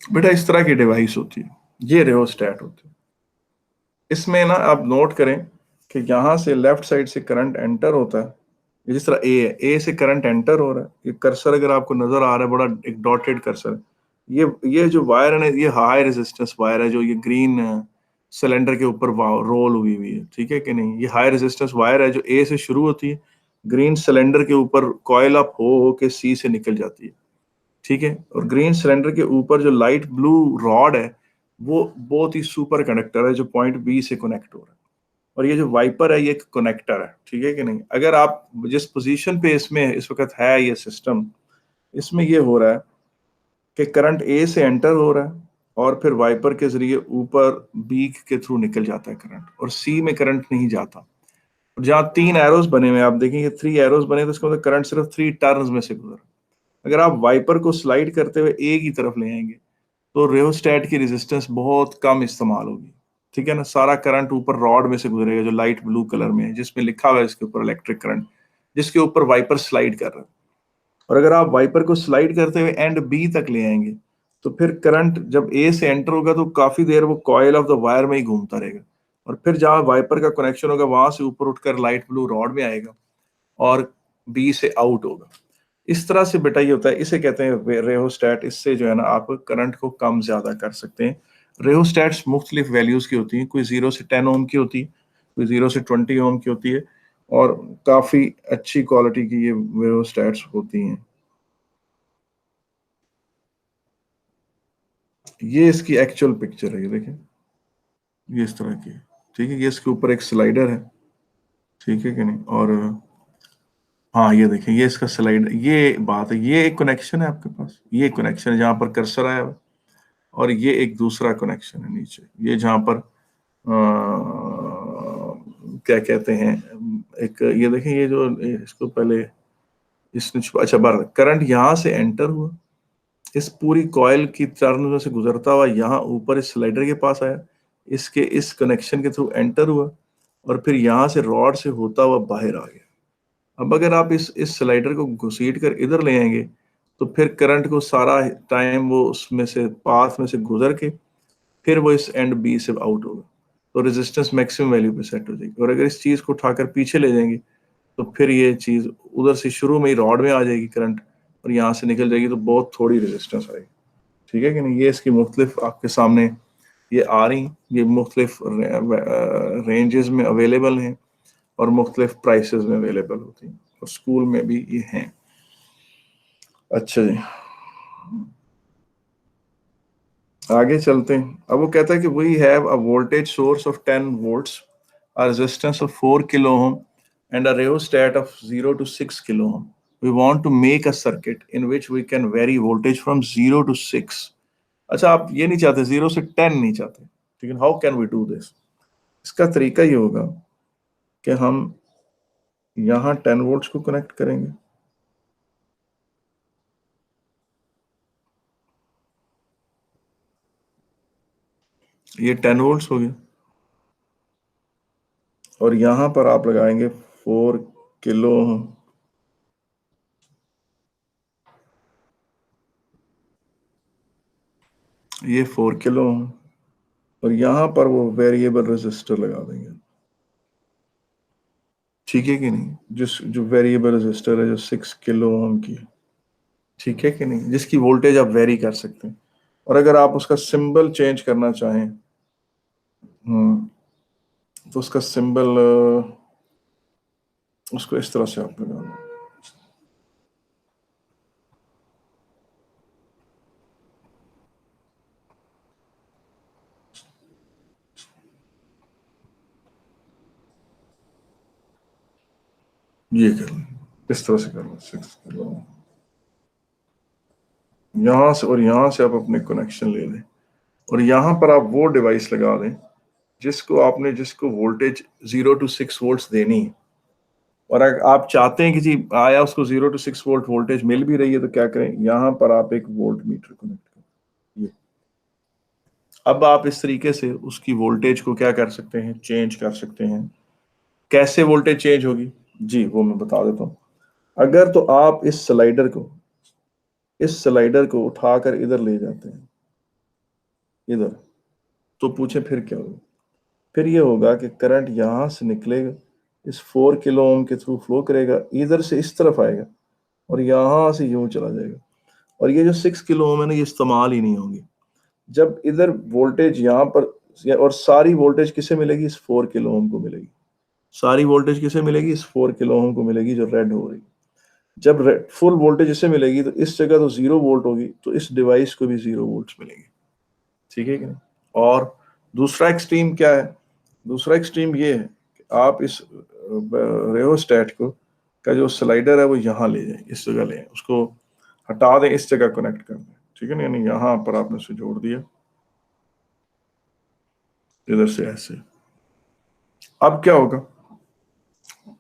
बेटा इस तरह की डिवाइस होती है, ये रेओस्टैट होती है। इसमें ना आप नोट करें कि यहां से लेफ्ट साइड से करंट एंटर होता है, जिस तरह ए है, ए से करंट एंटर हो रहा है, ये कर्सर अगर आपको नजर आ रहा है, बड़ा एक डॉटेड कर्सर, ये जो वायर है ना, ये हाई रेजिस्टेंस वायर है, जो ये ग्रीन सिलेंडर के ऊपर रोल हुई है, ठीक है कि नहीं। ये हाई रेजिस्टेंस वायर है जो ए से शुरू होती है, ग्रीन सिलेंडर के ऊपर कॉइल अप हो के सी से निकल जाती है, ठीक है। और ग्रीन सिलेंडर के ऊपर जो लाइट ब्लू रॉड है, वो बहुत ही सुपर कंडक्टर है जो पॉइंट बी से कनेक्ट हो रहा है। और ये जो वाइपर है, ये एक कनेक्टर है, ठीक है कि नहीं। अगर आप जिस पोजीशन पे इसमें इस वक्त है ये सिस्टम, इसमें ये हो रहा है कि करंट ए से एंटर हो रहा है और फिर वाइपर के जरिए ऊपर बी के थ्रू निकल जाता है करंट, और सी में करंट नहीं जाता। जहाँ 3 एरोज बने हुए हैं, आप देखेंगे 3 एरोज बने, तो इसका मतलब करंट सिर्फ 3 टर्न्स में से गुजर। अगर आप वाइपर को स्लाइड करते हुए ए की तरफ ले आएंगे तो रेओस्टैट की रेजिस्टेंस बहुत कम इस्तेमाल होगी, ठीक है ना। सारा करंट ऊपर रॉड में से गुजरेगा जो लाइट ब्लू कलर में है, जिसमें लिखा हुआ है इसके ऊपर इलेक्ट्रिक करंट, जिसके ऊपर वाइपर स्लाइड कर रहा है। और अगर आप वाइपर को स्लाइड करते हुए एंड बी तक ले आएंगे तो फिर करंट जब ए से एंटर होगा तो काफी देर वो कॉइल ऑफ द वायर में ही घूमता रहेगा, और फिर जहां वाइपर का कनेक्शन होगा वहां से ऊपर उठकर लाइट ब्लू रॉड में आएगा और बी से आउट होगा। इस तरह से बेटा ये होता है, इसे कहते हैं रेहोस्टैट। इससे जो है ना आप करंट को कम ज्यादा कर सकते हैं। रेहोस्टैट्स मुख्तलिफ वैल्यूज की होती हैं, कोई 0 से 10 ओम की होती है, कोई 0 से 20 ओम की होती है, और काफी अच्छी क्वालिटी की ये रेहोस्टैट्स होती हैं। ये इसकी एक्चुअल पिक्चर है, ये देखें, ये इस तरह की है, ठीक है। ये इसके ऊपर एक स्लाइडर है, ठीक है कि नहीं। और हाँ, ये देखें, ये इसका स्लाइड, ये बात है, ये एक कनेक्शन है आपके पास, ये कनेक्शन है जहां पर कर्सर आया हुआ है, और ये एक दूसरा कनेक्शन है नीचे, ये जहां पर क्या कहते हैं, एक ये देखें, ये जो इसको पहले इसने अच्छा बार करंट यहां से एंटर हुआ, इस पूरी कॉइल की टर्न में से गुजरता हुआ यहाँ ऊपर इस स्लाइडर के पास आया, इसके इस कनेक्शन के थ्रू एंटर हुआ, और फिर यहाँ से रॉड से होता हुआ बाहर आ गया। अब अगर आप इस स्लाइडर को घुसीट कर इधर ले आएंगे तो फिर करंट को सारा टाइम वो उसमें से पाथ में से गुजर के फिर वो इस एंड बी से आउट होगा, तो रेजिस्टेंस मैक्सिमम वैल्यू पे सेट हो जाएगी। और अगर इस चीज को उठाकर पीछे ले जाएंगे तो फिर ये चीज उधर से शुरू में ही रॉड में आ जाएगी करंट, और यहाँ से निकल जाएगी तो बहुत थोड़ी रेजिस्टेंस आएगी, ठीक है कि नहीं। ये इसकी मुख्तलिफ आपके सामने ये आ रही, ये मुख्तलिफ रेंजेस में अवेलेबल हैं और मुख्तलिफ प्राइसेस में अवेलेबल होती हैं, और स्कूल में भी ये हैं। अच्छा जी, आगे चलते हैं। अब वो कहता है कि we have a voltage source of 10 volts, a resistance of 4 kilo ohm, and a rheostat of 0 to 6 kilo ohm. We want to make a circuit in which we can vary voltage from 0 to 6. अच्छा, आप ये नहीं चाहते, 0 से 10 नहीं चाहते, लेकिन how can we do this. इसका तरीका ये होगा कि हम यहाँ 10 वोल्ट्स को कनेक्ट करेंगे, ये 10 वोल्ट्स हो गए, और यहाँ पर आप लगाएंगे 4 किलो ओम, ये 4 किलो ओम, और यहाँ पर वो वेरिएबल रेजिस्टर लगा देंगे, ठीक है कि नहीं। जिस जो वेरिएबल रेजिस्टर है जो 6 किलो ओम की, ठीक है कि नहीं, जिसकी वोल्टेज आप वेरी कर सकते हैं। और अगर आप उसका सिंबल चेंज करना चाहें, तो उसका सिंबल उसको इस तरह से आप लगा लो, ये कर लें, इस तरह से कर लो, 6 किलो, यहाँ से और यहाँ से आप अपने कनेक्शन ले लें, और यहाँ पर आप वो डिवाइस लगा दें जिसको वोल्टेज 0 to 6 वोल्ट्स देनी है। और अगर आप चाहते हैं कि जी आया उसको 0 to 6 वोल्ट वोल्टेज मिल भी रही है तो क्या करें, यहाँ पर आप एक वोल्ट मीटर कनेक्ट करें। ये अब आप इस तरीके से उसकी वोल्टेज को क्या कर सकते हैं, चेंज कर सकते हैं। कैसे वोल्टेज चेंज होगी, जी वो मैं बता देता हूँ। अगर तो आप इस स्लाइडर को उठाकर इधर ले जाते हैं, इधर, तो पूछे फिर क्या होगा? फिर ये होगा कि करंट यहाँ से निकलेगा, इस 4 किलो ओम के थ्रू फ्लो करेगा, इधर से इस तरफ आएगा और यहाँ से यूं चला जाएगा, और ये जो 6 किलो ओम है ना, ये इस्तेमाल ही नहीं होंगे। जब इधर वोल्टेज यहाँ पर, और सारी वोल्टेज किसे मिलेगी? इस 4 किलो ओम को मिलेगी। सारी वोल्टेज किसे मिलेगी? इस 4 किलो ओम को मिलेगी, जो रेड हो रही है। जब फुल वोल्टेज इसे मिलेगी तो इस जगह तो 0 वोल्ट होगी, तो इस डिवाइस को भी 0 वोल्ट मिलेंगे। ठीक है कि नहीं? और दूसरा एक्सट्रीम क्या है? दूसरा एक्सट्रीम ये है कि आप इस रेओस्टेट को का जो स्लाइडर है वो यहाँ ले जाए, इस जगह ले जाए, उसको हटा दें, इस जगह कनेक्ट कर दें। ठीक है ना? यानी यहाँ पर आपने उसे जोड़ दिया, इधर से ऐसे। अब क्या होगा?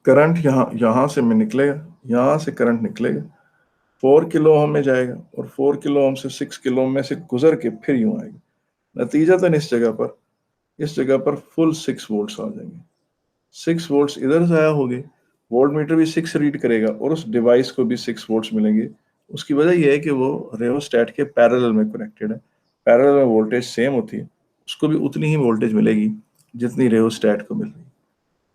करंट यहाँ से में निकलेगा, यहाँ से करंट निकलेगा, 4 किलो ओम में जाएगा, और 4 किलो ओम से 6 किलो ओम में से गुजर के फिर यूं आएगा। नतीजतन इस जगह पर फुल 6 वोल्ट्स आ जाएंगे। 6 वोल्ट्स इधर से आया होंगे, वोल्ट मीटर भी 6 रीड करेगा, और उस डिवाइस को भी 6 वोल्ट्स मिलेंगे। उसकी वजह यह है कि वो रेओस्टेट के पैरेलल में कनेक्टेड है। पैरेलल में वोल्टेज सेम होती है, उसको भी उतनी ही वोल्टेज मिलेगी जितनी रेओस्टेट को मिल रही है।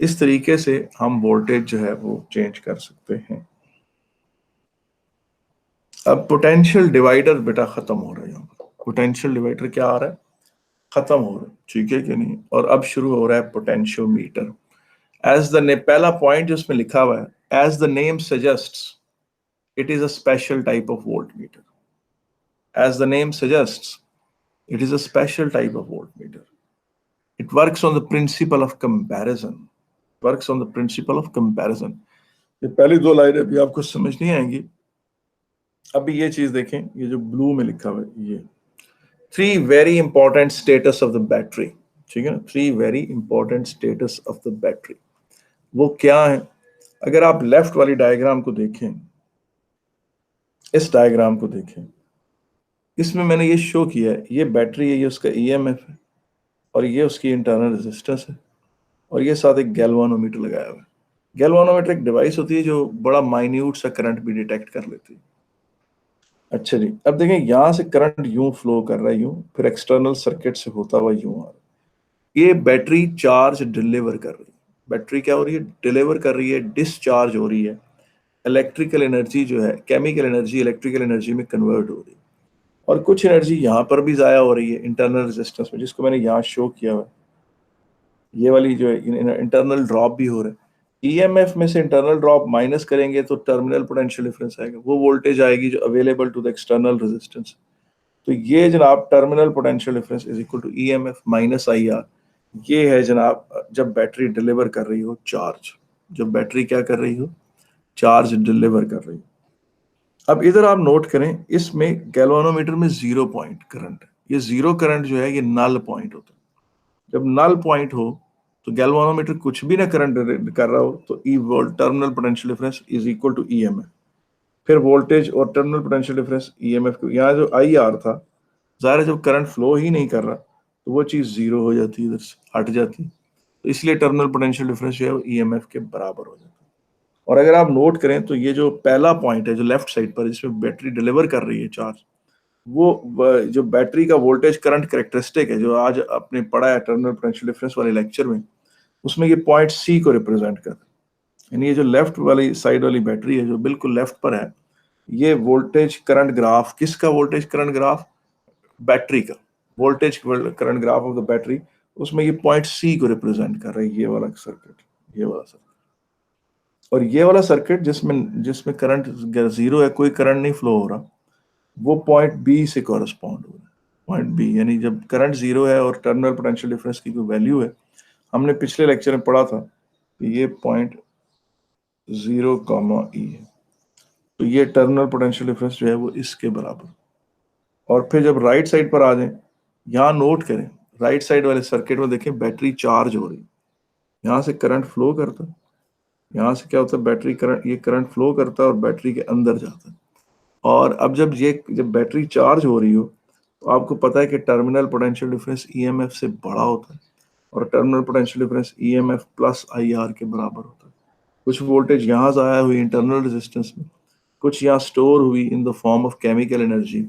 इस तरीके से हम वोल्टेज जो है वो चेंज कर सकते हैं। अब पोटेंशियल डिवाइडर बेटा खत्म हो रहा है। यहाँ पर पोटेंशियल डिवाइडर क्या आ रहा है? खत्म हो रहा है। ठीक है कि नहीं? और अब शुरू हो रहा है पोटेंशियोमीटर। पहला पॉइंट जो उसमें लिखा हुआ है, as the name suggests, it is a special type of voltmeter. As the name suggests, it is a special type of voltmeter. It works on the principle of comparison. Works on the principle of comparison. ये पहली दो लाइनें भी आपको समझ नहीं आएंगी। अभी ये चीज देखें, ये जो ब्लू में लिखा हुआ है, ये 3 very important status of the battery. ठीक है ना? 3 very important status of the battery. वो क्या है? अगर आप लेफ्ट वाली डायग्राम को देखें, इस डायग्राम को देखें, इसमें मैंने ये शो किया है, ये बैटरी है, ये उसका ईएमएफ है, और ये उसकी इंटरनल रेजिस्टेंस है, और ये साथ एक गैल्वानोमीटर लगाया हुआ है। गैल्वानोमीटर एक डिवाइस होती है जो बड़ा माइन्यूट सा करंट भी डिटेक्ट कर लेती है। अच्छा जी, अब देखें, यहाँ से करंट यूं फ्लो कर रहा है, यूं, फिर एक्सटर्नल सर्किट से होता हुआ यूं आ रहा है। ये बैटरी चार्ज डिलीवर कर रही है। बैटरी क्या हो रही है? डिलीवर कर रही है, डिस्चार्ज हो रही है। इलेक्ट्रिकल एनर्जी जो है, केमिकल एनर्जी इलेक्ट्रिकल एनर्जी में कन्वर्ट हो रही है, और कुछ एनर्जी यहाँ पर भी ज़ाया हो रही है इंटरनल रेजिस्टेंस में, जिसको मैंने यहाँ शो किया हुआ है। ये वाली जो है इंटरनल ड्रॉप भी हो रहा है। ईएमएफ में से इंटरनल ड्रॉप माइनस करेंगे तो टर्मिनल पोटेंशियल डिफरेंस आएगा, वो वोल्टेज आएगी जो available to the external resistance. तो ये जनाब terminal potential difference is equal to EMF minus IR. ये है जनाब जब बैटरी डिलीवर कर रही हो चार्ज, जब बैटरी क्या कर रही हो? चार्ज डिलीवर कर रही हो। अब इधर आप नोट करें, इसमें गैल्वानोमीटर में 0 पॉइंट करंट है। ये 0 करंट जो है ये नल पॉइंट होता है। जब नल पॉइंट हो तो गैल्वानोमीटर कुछ भी ना करंट कर रहा हो तो terminal potential difference is equal to EMF. फिर वोल्टेज और टर्मिनल पोटेंशियल डिफरेंस ईएमएफ को, यहाँ जो आई आर था, ज़ाहिर है जब करंट फ्लो ही नहीं कर रहा तो वो चीज़ 0 हो जाती है, इधर से हट जाती, तो इसलिए टर्मिनल पोटेंशियल डिफरेंस जो है वो ईएमएफ के बराबर हो जाता है। और अगर आप नोट करें तो ये जो पहला पॉइंट है जो लेफ्ट साइड पर, जिसमें बैटरी डिलीवर कर रही है चार्ज, वो जो बैटरी का वोल्टेज करंट कैरेक्टरिस्टिक है जो आज आपने पढ़ा है टर्मिनल पोटेंशियल डिफरेंस वाले लेक्चर में, उसमें ये पॉइंट सी को रिप्रेजेंट कर, यानी ये जो लेफ्ट वाली साइड वाली बैटरी है जो बिल्कुल लेफ्ट पर है, ये वोल्टेज करंट ग्राफ, किसका वोल्टेज करंट ग्राफ? बैटरी का voltage current graph of the battery, उसमें ये पॉइंट सी को रिप्रेजेंट कर रहा है, ये वाला सर्किट, ये वाला सर्किट। और ये वाला सर्किट जिसमें जिसमें करंट 0 है, कोई करंट नहीं फ्लो हो रहा, वो पॉइंट बी से कॉरेस्पॉन्ड हो रहा है। पॉइंट बी यानी जब करंट 0 है और टर्मिनल पोटेंशियल डिफरेंस की कोई वैल्यू है, हमने पिछले लेक्चर में पढ़ा था कि ये पॉइंट 0, ई है, तो ये टर्मिनल पोटेंशियल डिफरेंस जो है वो इसके बराबर। और फिर जब राइट साइड पर आ जाए, यहाँ नोट करें, राइट साइड वाले सर्किट में देखें बैटरी चार्ज हो रही, यहाँ से करंट फ्लो करता है, यहाँ से क्या होता है, बैटरी करंट, ये करंट फ्लो करता है और बैटरी के अंदर जाता है। और अब जब बैटरी चार्ज हो रही हो तो आपको पता है कि टर्मिनल पोटेंशियल डिफरेंस ईएमएफ से बड़ा होता है, और terminal potential difference EMF plus IR के बराबर होता है। कुछ वोल्टेज यहाँ ज़ाया हुई इंटरनल रेजिस्टेंस में, कुछ यहाँ स्टोर हुई in the form of chemical energy.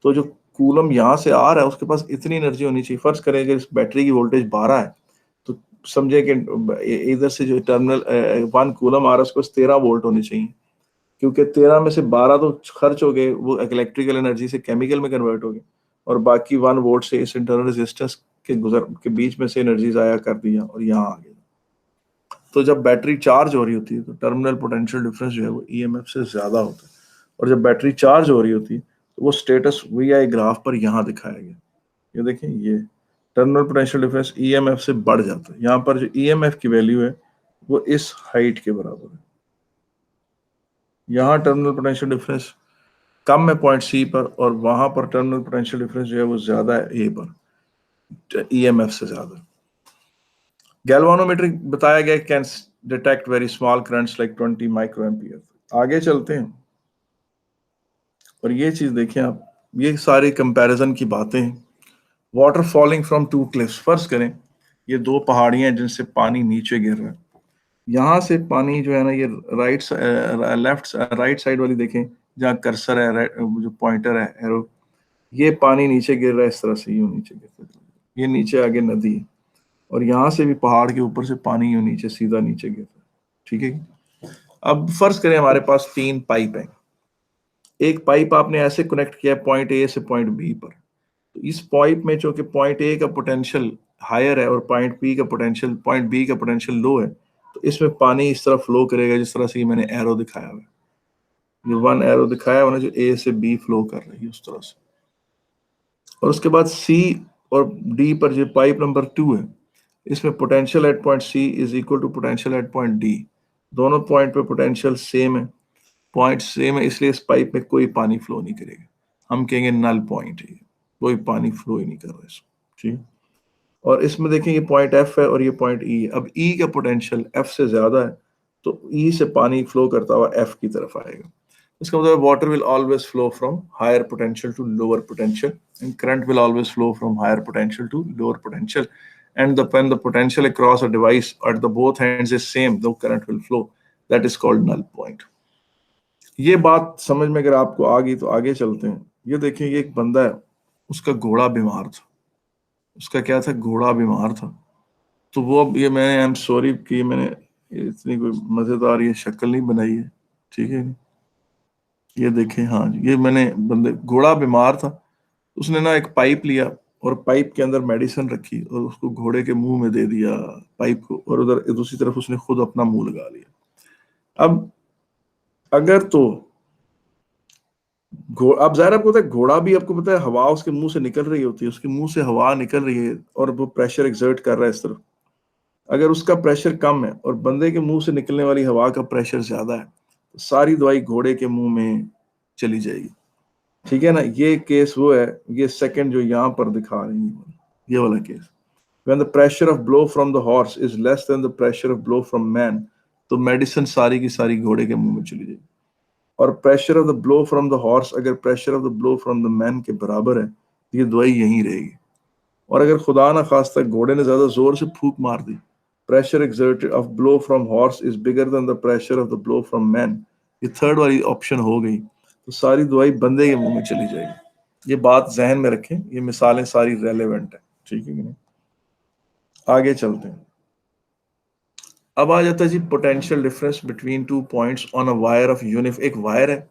तो जो कूलम यहाँ से आ रहा है, उसके पास इतनी एनर्जी होनी चाहिए। फर्ज करें अगर इस बैटरी की वोल्टेज 12 है, तो समझे कि इधर से जो टर्मिनल 1 कूलम आ रहा है उसके पास 13 वोल्ट होने चाहिए, क्योंकि 13 में से 12 तो खर्च हो गए, वो इलेक्ट्रिकल एनर्जी से केमिकल में कन्वर्ट हो गए, और बाकी 1 वोल्ट से इस इंटरनल रेजिस्टेंस के बीच में से एनर्जी जाया कर दिया और यहाँ आ गया। तो जब बैटरी चार्ज हो रही होती है तो टर्मिनल पोटेंशियल डिफरेंस जो है वो ईएमएफ से ज्यादा होता है, और जब बैटरी चार्ज हो रही होती है तो वो स्टेटस वीआई ग्राफ पर यहाँ दिखाया गया। ये देखें, ये टर्मिनल पोटेंशियल डिफरेंस ईएमएफ से बढ़ जाता है। यहाँ पर जो ईएमएफ की वैल्यू है वो इस हाइट के बराबर है। यहाँ टर्मिनल पोटेंशियल डिफरेंस कम है पॉइंट सी पर, और वहां पर टर्मिनल पोटेंशियल डिफरेंस जो है वो ज्यादा है ए पर, ईएमएफ से ज्यादा। गैल्वानोमेट्रिक बताया गया can detect very small currents like 20 micro ampere. आगे चलते हैं और ये चीज देखें आप, ये सारी कंपैरिजन की बातें हैं। वाटर फॉलिंग फ्रॉम 2 क्लिफ्स, फर्ज करें ये 2 पहाड़ियां जिनसे पानी नीचे गिर रहा है। यहाँ से पानी जो है ना, ये राइट साइड वाली देखें जहाँ कर्सर है, जो पॉइंटर है एरो, ये पानी नीचे गिर रहा है इस तरह से, यूं नीचे गिर रहा है, ये नीचे आगे नदी है, और यहाँ से भी पहाड़ के ऊपर से पानी यूं नीचे सीधा नीचे गिर रहा है। ठीक है, अब फर्ज करें हमारे पास 3 पाइप है। एक पाइप आपने ऐसे कनेक्ट किया पॉइंट ए से पॉइंट बी पर, तो इस पाइप में चूंकि पॉइंट ए का पोटेंशियल हायर है और पॉइंट बी का पोटेंशियल लो है, तो इसमें पानी इस तरह फ्लो करेगा जिस तरह से ये मैंने एरो दिखाया हुआ है, जो 1 एरो दिखाया हुआ ना, जो ए से बी फ्लो कर रही है उस तरह से। और उसके बाद सी और डी पर जो पाइप नंबर 2 है, इसमें potential at point C is equal to potential at point D. दोनों पॉइंट पे पोटेंशियल सेम है, पॉइंट सेम है, इसलिए इस पाइप में कोई पानी फ्लो नहीं करेगा। हम कहेंगे नल पॉइंट है, कोई पानी फ्लो ही नहीं कर रहा इसमें। ठीक, और इसमें देखें ये पॉइंट एफ है और ये पॉइंट ई है। अब ई का पोटेंशियल एफ से ज्यादा है, तो ई से पानी फ्लो करता हुआ एफ की तरफ आएगा। इसका मतलब water will always flow from higher potential to lower potential, and current will always flow from higher potential to lower potential, and when the potential across a device at the both ends is same, the current will flow. That is called null point. ये बात समझ में अगर आपको आ गई तो आगे चलते हैं। ये देखिए, ये एक बंदा है, उसका घोड़ा बीमार था। उसका क्या था? घोड़ा बीमार था। तो वो, अब ये मैंने, आई एम सॉरी कि मैंने इतनी कोई मजेदार ये शक्ल नहीं बनाई है, ठीक है। ये देखें, हाँ जी, ये मैंने बंदे, घोड़ा बीमार था, उसने ना एक पाइप लिया और पाइप के अंदर मेडिसिन रखी और उसको घोड़े के मुंह में दे दिया पाइप को, और उधर दूसरी तरफ उसने खुद अपना मुंह लगा लिया। अब अगर तो अब जाहिर आपको पता है, घोड़ा भी आपको पता है हवा उसके मुंह से निकल रही होती है, उसके मुंह से हवा निकल रही है और वो प्रेशर एक्सर्ट कर रहा है इस तरफ। अगर उसका प्रेशर कम है और बंदे के मुंह से निकलने वाली हवा का प्रेशर ज्यादा है, तो सारी दवाई घोड़े के मुंह में चली जाएगी। ठीक है ना, ये केस वो है, ये सेकंड जो यहाँ पर दिखा रही है, ये वाला case. When the pressure of blow from the horse is less than the pressure of blow from man, तो मेडिसिन सारी की सारी घोड़े के मुंह में चली जाएगी। और pressure of the blow from the horse अगर pressure of the blow from the man के बराबर है, तो ये दवाई यहीं रहेगी। और अगर खुदा ना खास्ता घोड़े ने ज्यादा जोर से फूंक मार दी, pressure exerted of blow from horse is bigger than the pressure of the blow from man, ये थर्ड वाली ऑप्शन हो गई, तो सारी दवाई बंदे के मुंह में चली जाएगी। ये बात जहन में रखें, ये मिसालें सारी रेलेवेंट है, ठीक है कि नहीं। आगे चलते हैं। अब आ जाता है जी potential difference between 2 points on a wire of एक वायर है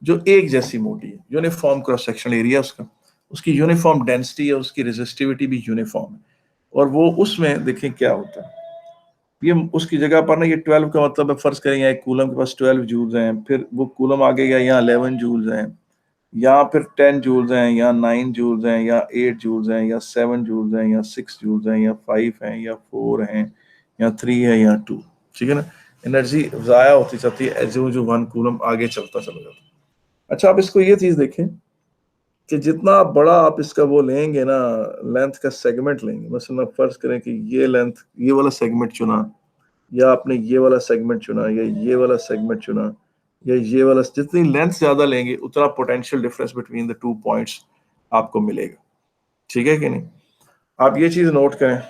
जो एक जैसी मोटी है, यूनिफॉर्म क्रॉस सेक्शनल एरिया उसका, उसकी यूनिफॉर्म डेंसिटी है, उसकी रेजिस्टिविटी भी यूनिफॉर्म है, और वो उसमें देखें क्या होता है। ये उसकी जगह पर ना, ये 12 का मतलब है, फर्ज करें एक कूलम के पास 12 जूल्स हैं, फिर वो कूलम आगे गया, यहाँ 11 जूल्स हैं, यहाँ फिर 10 जूल्स हैं, यहाँ 9 जूल्स हैं, या 8 जूल्स हैं, या 7 जूल्स हैं, या 6 जूल्स हैं, या 5 हैं, या 4 हैं, या 3 है, या 2। ठीक है ना, एनर्जी जाया होती जाती है जो 1 कूलम आगे चलता चला जाता है। अच्छा, आप इसको ये चीज देखें कि जितना बड़ा आप इसका वो लेंगे ना, लेंथ का सेगमेंट लेंगे, मसलन आप फर्ज करें कि ये लेंथ, ये वाला सेगमेंट चुना, या आपने ये वाला सेगमेंट चुना, या ये वाला सेगमेंट चुना, या ये वाला, जितनी लेंथ ज्यादा लेंगे उतना potential difference between the 2 points आपको मिलेगा। ठीक है कि नहीं। आप ये चीज नोट करें,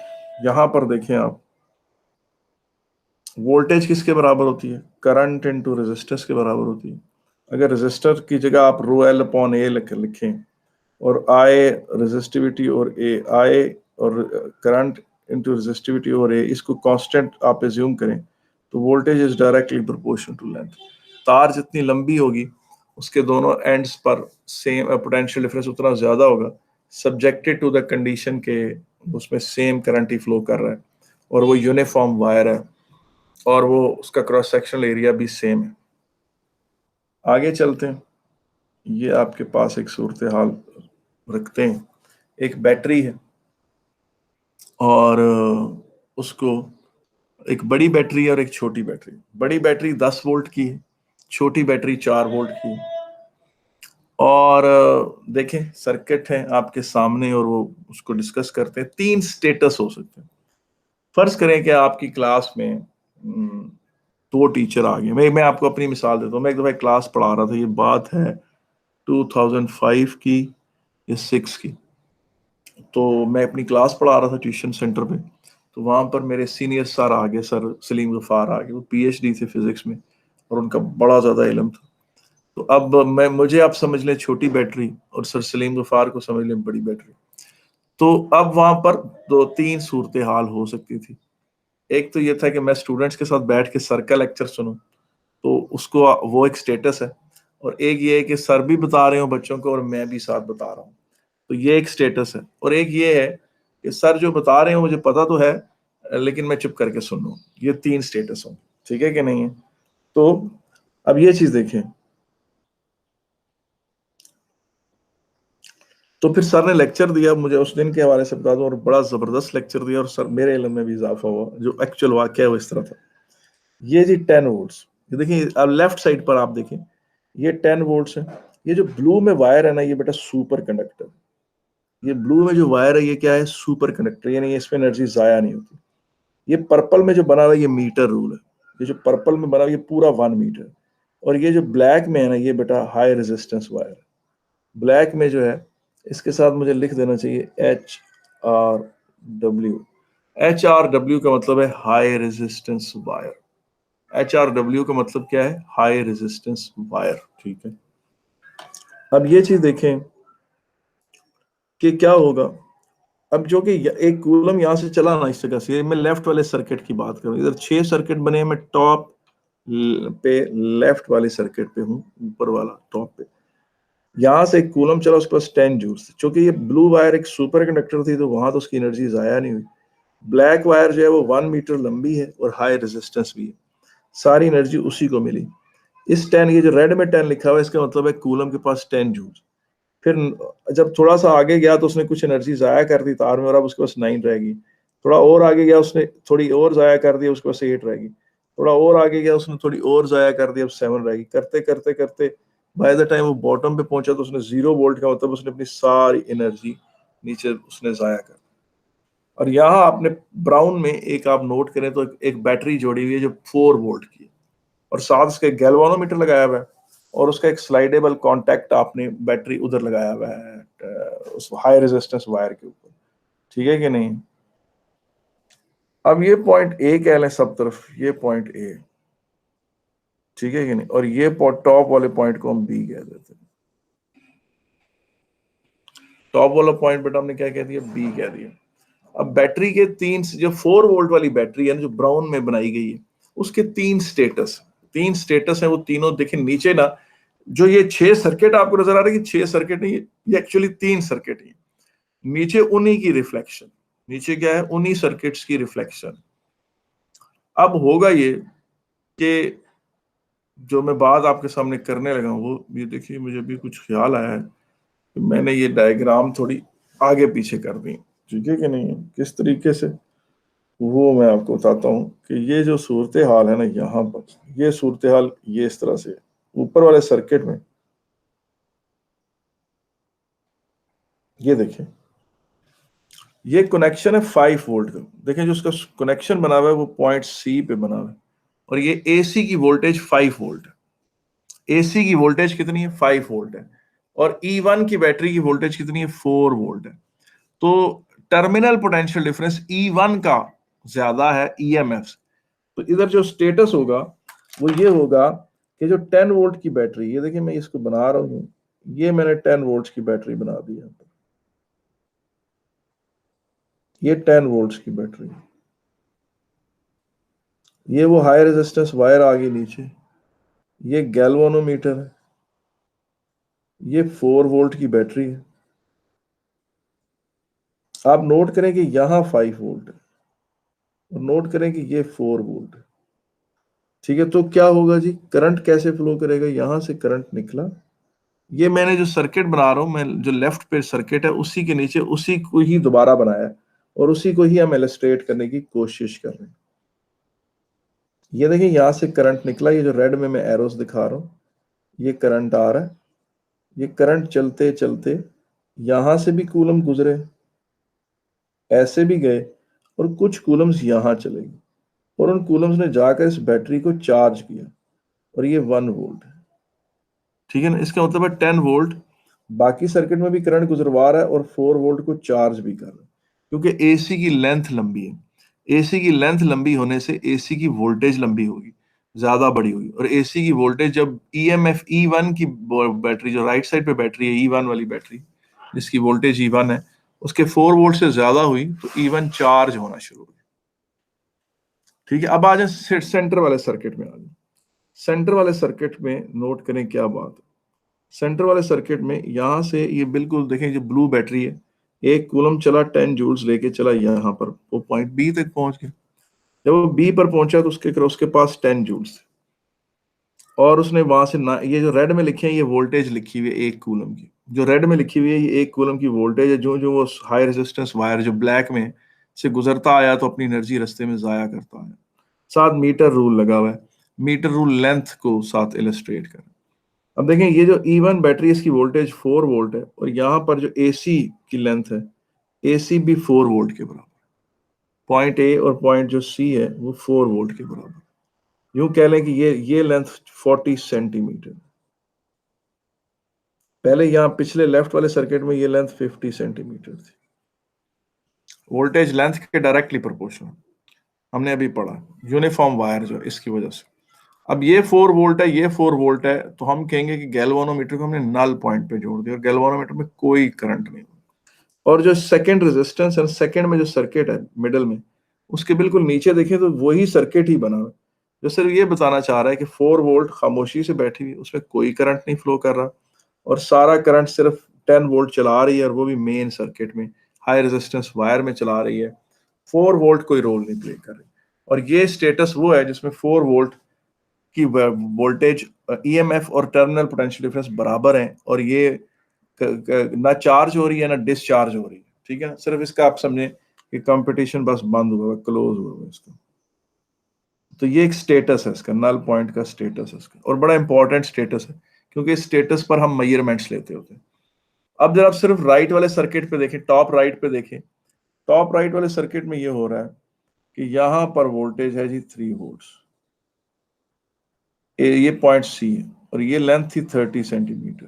यहां पर देखें आप, वोल्टेज किसके बराबर होती है? करंट इनटू रेजिस्टेंस के बराबर होती है। अगर रेजिस्टर की जगह आप रो एल अपॉन ए लिखें और I रेजिस्टिविटी और A, I और करंट इनटू रेजिस्टिविटी और A, इसको कांस्टेंट आप एज्यूम करें तो voltage is directly proportional to length. तार जितनी लंबी होगी उसके दोनों एंड्स पर सेम पोटेंशियल डिफरेंस उतना ज्यादा होगा, सब्जेक्टेड टू द कंडीशन के उसमें सेम करंट ही फ्लो कर रहा है और वो यूनिफॉर्म वायर है और वो उसका क्रॉस सेक्शनल एरिया भी सेम है। आगे चलते हैं, ये आपके पास एक सूरत हाल रखते हैं। एक बैटरी है और उसको एक बड़ी बैटरी है और एक छोटी बैटरी। बड़ी बैटरी 10 वोल्ट की है, छोटी बैटरी 4 वोल्ट की है। और देखें सर्किट है आपके सामने और वो उसको डिस्कस करते हैं। 3 स्टेटस हो सकते हैं। फर्ज करें कि आपकी क्लास में 2 टीचर आ गए। मैं आपको अपनी मिसाल देता हूँ। मैं एक दफा क्लास पढ़ा रहा था, ये बात है 2005 की या 6 की। तो मैं अपनी क्लास पढ़ा रहा था ट्यूशन सेंटर पे, तो वहां पर मेरे सीनियर सर आ गए, सर सलीम गफार आ गए। वो PhD थे फिजिक्स में और उनका बड़ा ज्यादा इल्म था। तो अब मुझे आप समझ लें छोटी बैटरी और सर सलीम गफार को समझ लें बड़ी बैटरी। तो अब वहां पर 2-3 सूरत हाल हो सकती थी। एक तो ये था कि मैं स्टूडेंट्स के साथ बैठ के सर का लेक्चर सुनूं, तो उसको वो एक स्टेटस है। और एक ये है कि सर भी बता रहे हो बच्चों को और मैं भी साथ बता रहा हूँ, तो ये एक स्टेटस है। और एक ये है कि सर जो बता रहे हो मुझे पता तो है लेकिन मैं चुप करके सुन लूं। ये 3 स्टेटस हो, ठीक है कि नहीं है? तो अब ये चीज देखें, तो फिर सर ने लेक्चर दिया, मुझे उस दिन के हवाले से बता दूं, और बड़ा जबरदस्त लेक्चर दिया और सर मेरे इल्म में भी इजाफा हुआ। जो एक्चुअल वाकया है वो इस तरह था। ये जी 10 वोल्ट्स, ये देखिए अब लेफ्ट साइड पर आप देखें, ये 10 वोल्ट्स है। ये जो ब्लू में वायर है ना, ये बेटा सुपर कंडक्टर। ये ब्लू में जो वायर है ये क्या है? सुपर कंडक्टर, यानी इसमें एनर्जी जाया नहीं होती। ये पर्पल में जो बना हुआ है ये मीटर रूल है। ये जो पर्पल में बना हुआ है ये पूरा 1 मीटर। और ये जो ब्लैक में है ना, ये बेटा हाई रेजिस्टेंस वायर। ब्लैक में जो है इसके साथ मुझे लिख देना चाहिए HRW। HRW का मतलब है हाई रेजिस्टेंस वायर। HRW का मतलब क्या है? हाई रेजिस्टेंस वायर, ठीक है। अब ये चीज देखें कि क्या होगा। अब जो कि एक कूलम यहां से चला ना इस जगह से, मैं लेफ्ट वाले सर्किट की बात करूं, इधर 6 सर्किट बने, मैं टॉप पे लेफ्ट वाले सर्किट पे हूं, ऊपर वाला टॉप पे। यहां से एक कूलम चला, उसके पास 10 जूल्स। चूंकि ये ब्लू वायर एक सुपर कंडक्टर थी तो वहां तो उसकी एनर्जी जाया नहीं हुई। ब्लैक वायर जो है वो 1 मीटर लंबी है और हाई रेजिस्टेंस भी है, सारी एनर्जी उसी को मिली। इस 10, ये जो रेड में 10 लिखा हुआ है, इसका मतलब है कूलम के पास 10 जूल्स। फिर जब थोड़ा सा आगे गया तो उसने कुछ एनर्जी जाया कर दी तार में, और अब उसके पास 9 रहेगी। थोड़ा और आगे गया उसने थोड़ी और जाया कर दी, उसके पास 8 रहेगी। थोड़ा और आगे गया उसने थोड़ी और जाया कर दी, अब 7 रहेगी। करते करते करते बाय द टाइम वो बॉटम पे पहुंचा तो उसने 0 वोल्ट का मतलब उसने अपनी सारी एनर्जी नीचे उसने जाया कर। और यहाँ आपने ब्राउन में एक आप नोट करें तो एक बैटरी जोड़ी हुई है जो 4 वोल्ट की है और साथ उसका एक गैल्वानोमीटर लगाया हुआ है और उसका एक स्लाइडेबल कॉन्टैक्ट आपने बैटरी उधर लगाया हुआ है उस हाई रेजिस्टेंस वायर के ऊपर, ठीक है कि नहीं? अब ये पॉइंट ए कह लें सब तरफ, ये पॉइंट ए, ठीक है कि नहीं? और ये टॉप वाले पॉइंट को हम बी कह देते हैं। टॉप वाला पॉइंट बेटा हमने क्या कह दिया? बी कह दिया। अब बैटरी के 3 जो 4 वोल्ट वाली बैटरी है जो ब्राउन में बनाई गई है, उसके 3 स्टेटस है। वो तीनों देखें नीचे ना, जो ये 6 सर्किट आपको नजर आ रही है, 6 सर्किट नहीं, ये एक्चुअली 3 सर्किट है। नीचे उन्हीं की रिफ्लेक्शन, नीचे क्या है? उन्हीं सर्किट्स की रिफ्लेक्शन। अब होगा ये कि जो मैं बात आपके सामने करने लगा हूं, वो ये देखिए, मुझे भी कुछ ख्याल आया है कि मैंने ये डायग्राम थोड़ी आगे पीछे कर दी, ठीक है कि नहीं? किस तरीके से, वो मैं आपको बताता हूँ कि ये जो सूरत हाल है ना, यहाँ पर ये सूरत हाल ये इस तरह से ऊपर वाले सर्किट में, ये देखें, ये कनेक्शन है 5 वोल्ट का। देखें जो उसका कनेक्शन बना हुआ है वो पॉइंट सी पे बना हुआ है और ये एसी की वोल्टेज 5 वोल्ट है। एसी की वोल्टेज कितनी है? 5 वोल्ट है। और E1 की बैटरी की वोल्टेज कितनी है? 4 वोल्ट है। तो टर्मिनल पोटेंशियल डिफरेंस E1 का ज्यादा है EMF। तो इधर जो स्टेटस होगा वो ये होगा कि जो 10 वोल्ट की बैटरी, ये देखिए मैं इसको बना रहा हूँ, ये मैंने 10 वोल्ट्स की बैटरी बना दी है, ये 10 वोल्ट्स की बैटरी, ये वो हाई रेजिस्टेंस वायर आ गई नीचे, ये गैल्वानोमीटर है, ये 4 वोल्ट की बैटरी है। आप नोट करें कि यहां 5 वोल्ट है और नोट करें कि ये 4 वोल्ट है। ठीक है, तो क्या होगा जी, करंट कैसे फ्लो करेगा, यहां से करंट निकला, ये मैंने जो सर्किट बना रहा हूं मैं, जो लेफ्ट पे सर्किट है उसी के नीचे उसी को ही दोबारा बनाया है और उसी को ही हम इलस्ट्रेट करने की कोशिश कर रहे हैं। ये देखिए यहां से करंट निकला, ये जो रेड में मैं एरोस दिखा रहा हूं, ये करंट आ रहा है, ये करंट चलते चलते यहां से भी कूलम गुजरे, ऐसे भी गए और कुछ कूलम्स यहां चले गए और उन कूलम्स ने जाकर इस बैटरी को चार्ज किया और ये 1 वोल्ट है। ठीक है ना, इसका मतलब है 10 वोल्ट बाकी सर्किट में भी करंट गुजरवा रहा है और 4 वोल्ट को चार्ज भी कर रहा है, क्योंकि एसी की लेंथ लंबी है। एसी की लेंथ लंबी होने से एसी की वोल्टेज लंबी होगी, ज्यादा बड़ी होगी, और एसी की वोल्टेज जब ईएमएफ ई1 की बैटरी, जो राइट साइड पे बैटरी है ई1 वाली बैटरी, जिसकी वोल्टेज ई1 है, उसके 4 वोल्ट से ज्यादा हुई तो ई1 चार्ज होना शुरू हुई। ठीक है, अब आ जाए सेंटर वाले सर्किट में, आ जाए सेंटर वाले सर्किट में, नोट करें क्या बात है। सेंटर वाले सर्किट में यहां से ये बिल्कुल देखें, जो ब्लू बैटरी है, एक कूलम चला 10 जूल्स लेके चला यहां पर, वो पॉइंट बी तक पहुंच गया। जब वो बी पर पहुंचा तो उसके पास 10 जूल्स थे और उसने वहां से ना, ये जो रेड में लिखे हैं ये वोल्टेज लिखी हुई है एक कूलम की, जो रेड में लिखी हुई है ये एक कूलम की वोल्टेज है। जो जो वो हाई रेजिस्टेंस वायर जो ब्लैक में से गुजरता आया तो अपनी एनर्जी रास्ते में जाया करता है। साथ मीटर रूल लगा हुआ है, मीटर रूल लेंथ को साथ इलस्ट्रेट कर। अब देखें ये जो E1 बैटरी, इसकी वोल्टेज 4 वोल्ट है और यहाँ पर जो AC की लेंथ है, AC भी 4 वोल्ट के बराबर, पॉइंट A और पॉइंट जो C है वो 4 वोल्ट के बराबर। यूं कह लें कि ये लेंथ 40 सेंटीमीटर, पहले यहाँ पिछले लेफ्ट वाले सर्किट में ये लेंथ 50 सेंटीमीटर थी। वोल्टेज लेंथ के डायरेक्टली प्रोपोर्शनल, हमने अभी पढ़ा, यूनिफॉर्म वायर जो इसकी वजह से। अब ये 4 वोल्ट है, ये 4 वोल्ट है, तो हम कहेंगे कि गैल्वानोमीटर को हमने नल पॉइंट पे जोड़ दिया और गैल्वानोमीटर में कोई करंट नहीं। और जो सेकंड रेजिस्टेंस है, सेकंड में जो सर्किट है मिडल में, उसके बिल्कुल नीचे देखें तो वही सर्किट ही बना है, जो सिर्फ ये बताना चाह रहा है कि 4 वोल्ट खामोशी से बैठी हुई, उसमें कोई करंट नहीं फ्लो कर रहा और सारा करंट सिर्फ 10 वोल्ट चला रही है और वो भी मेन सर्किट में हाई रेजिस्टेंस वायर में चला रही है। 4 वोल्ट कोई रोल नहीं प्ले कर रही। और ये स्टेटस वो है जिसमें 4 वोल्ट की वोल्टेज, ईएमएफ और टर्मिनल पोटेंशियल डिफरेंस बराबर हैं और ये ना चार्ज हो रही है ना डिस्चार्ज हो रही है। ठीक है, सिर्फ इसका आप समझें कि कंपटीशन बस बंद हुआ, क्लोज हुआ इसका। तो ये एक स्टेटस है इसका, नल पॉइंट का स्टेटस है इसका, और बड़ा इंपॉर्टेंट स्टेटस है क्योंकि इस स्टेटस पर हम मेजरमेंट्स लेते होते हैं। अब जब आप सिर्फ राइट वाले सर्किट पे देखें, टॉप राइट पे देखें, टॉप राइट वाले सर्किट में ये हो रहा है कि यहां पर वोल्टेज है जी 3 वोल्ट, ये पॉइंट सी है और ये लेंथ थी 30 सेंटीमीटर।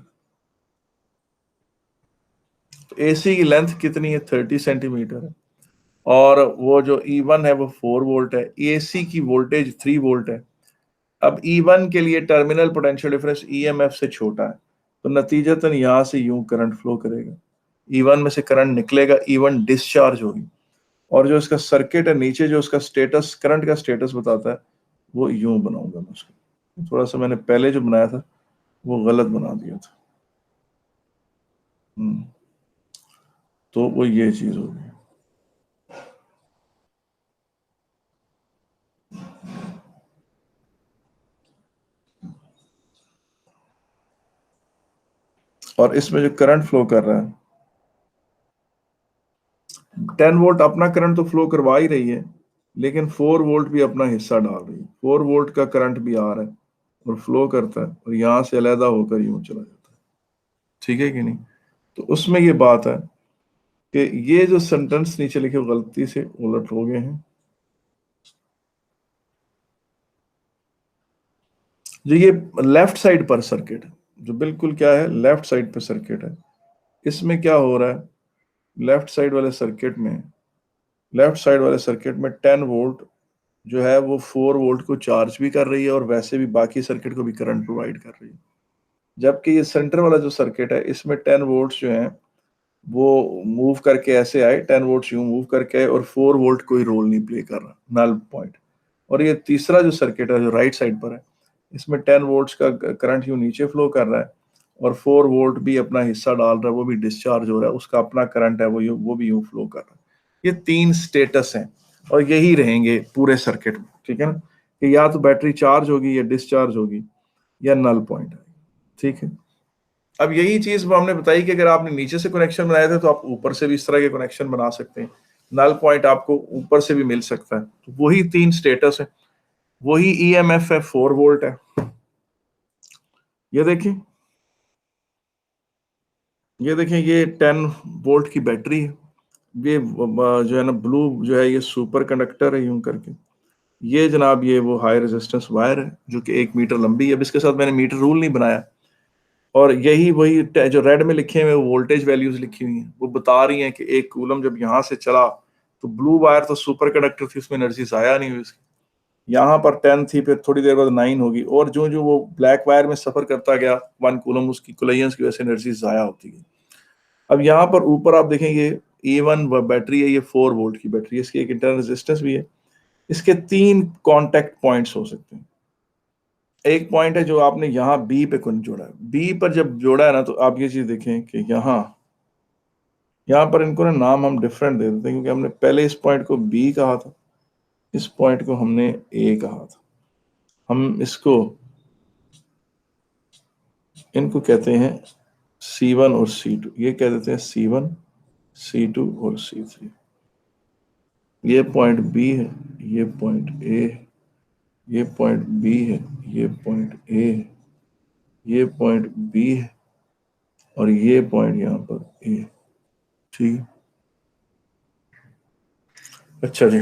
तो एसी की लेंथ कितनी है, 30 सेंटीमीटर है और वो जो E1 है वो 4 वोल्ट है, AC की वोल्टेज 3 वोल्ट है। अब E1 के लिए टर्मिनल पोटेंशियल डिफरेंस EMF से छोटा है, तो नतीजतन यहां से यूं करंट फ्लो करेगा, E1 में से करंट निकलेगा, E1 डिस्चार्ज होगी और जो इसका सर्किट है नीचे, जो उसका स्टेटस, करंट का स्टेटस बताता है, वो यूं बनाऊंगा मैं उसको। थोड़ा सा मैंने पहले जो बनाया था वो गलत बना दिया था। तो वो ये चीज होगी। और इसमें जो करंट फ्लो कर रहा है, 10 वोल्ट अपना करंट तो फ्लो करवा ही रही है, लेकिन 4 वोल्ट भी अपना हिस्सा डाल रही है। 4 वोल्ट का करंट भी आ रहा है और फ्लो करता है और यहां से अलहदा होकर यूं चला जाता है। ठीक है कि नहीं? तो उसमें ये बात है कि ये जो सेंटेंस नीचे लिखे वो गलती से उलट हो गए हैं। जो ये लेफ्ट साइड पर सर्किट है, जो बिल्कुल क्या है, लेफ्ट साइड पर सर्किट है, इसमें क्या हो रहा है, लेफ्ट साइड वाले सर्किट में, लेफ्ट साइड वाले सर्किट में 10 वोल्ट जो है वो 4 वोल्ट को चार्ज भी कर रही है और वैसे भी बाकी सर्किट को भी करंट प्रोवाइड कर रही है। जबकि ये सेंटर वाला जो सर्किट है इसमें 10 वोल्ट्स जो हैं वो मूव करके ऐसे आए, 10 वोल्ट्स यूं मूव करके आए और 4 वोल्ट कोई रोल नहीं प्ले कर रहा, नल पॉइंट। और ये तीसरा जो सर्किट है जो राइट साइड पर है, इसमें 10 वोल्ट्स का करंट यूं नीचे फ्लो कर रहा है और 4 वोल्ट भी अपना हिस्सा डाल रहा है, वो भी डिस्चार्ज हो रहा है, उसका अपना करंट है वो भी यूं फ्लो कर रहा है। ये 3 स्टेटस हैं और यही रहेंगे पूरे सर्किट में, ठीक है ना, कि या तो बैटरी चार्ज होगी या डिस्चार्ज होगी या नल पॉइंट है, ठीक है। अब यही चीज वो हमने बताई कि अगर आपने नीचे से कनेक्शन बनाए थे तो आप ऊपर से भी इस तरह के कनेक्शन बना सकते हैं, नल पॉइंट आपको ऊपर से भी मिल सकता है। तो वही 3 स्टेटस है, वही ईएमएफ है, 4 वोल्ट है। ये देखें, ये 10 वोल्ट की बैटरी है। ये जो है ना ब्लू जो है ये सुपर कंडक्टर है यूं करके। ये जनाब ये वो हाई रेजिस्टेंस वायर है जो कि 1 मीटर लंबी है। अब इसके साथ मैंने मीटर रूल नहीं बनाया, और यही वही जो रेड में लिखे हुए वोल्टेज वैल्यूज लिखी हुई हैं, वो बता रही हैं कि एक कूलम जब यहाँ से चला तो ब्लू वायर तो सुपर कंडक्टर थी, उसमें एनर्जी जाया नहीं हुई उसकी। यहाँ पर 10 थी, फिर थोड़ी देर बाद 9 होगी, और जो जो वो ब्लैक वायर में सफर करता गया 1 कूलम, उसकी कोलिजन्स की वजह से एनर्जी जाया होती गई। अब यहाँ पर ऊपर आप देखें ये E1 बैटरी है, ये 4 वोल्ट की बैटरी है, इसकी एक इंटरनल रेजिस्टेंस भी है। इसके 3 कॉन्टेक्ट पॉइंट्स हो सकते हैं। एक पॉइंट है जो आपने यहाँ बी पे कौन जोड़ा है, बी पर जब जोड़ा है ना तो आप ये चीज देखें कि यहाँ पर इनको ना नाम हम डिफरेंट दे देते हैं, क्योंकि हमने पहले इस पॉइंट को बी कहा था, इस पॉइंट को हमने ए कहा था। हम इसको इनको कहते हैं C1 और C2, ये कह देते हैं C1 C2 और C3। ये पॉइंट बी है, ये पॉइंट ए है, ये पॉइंट बी है, ये पॉइंट ए है, ये पॉइंट बी है, और ये पॉइंट यहाँ पर ए। ठीक है, अच्छा जी।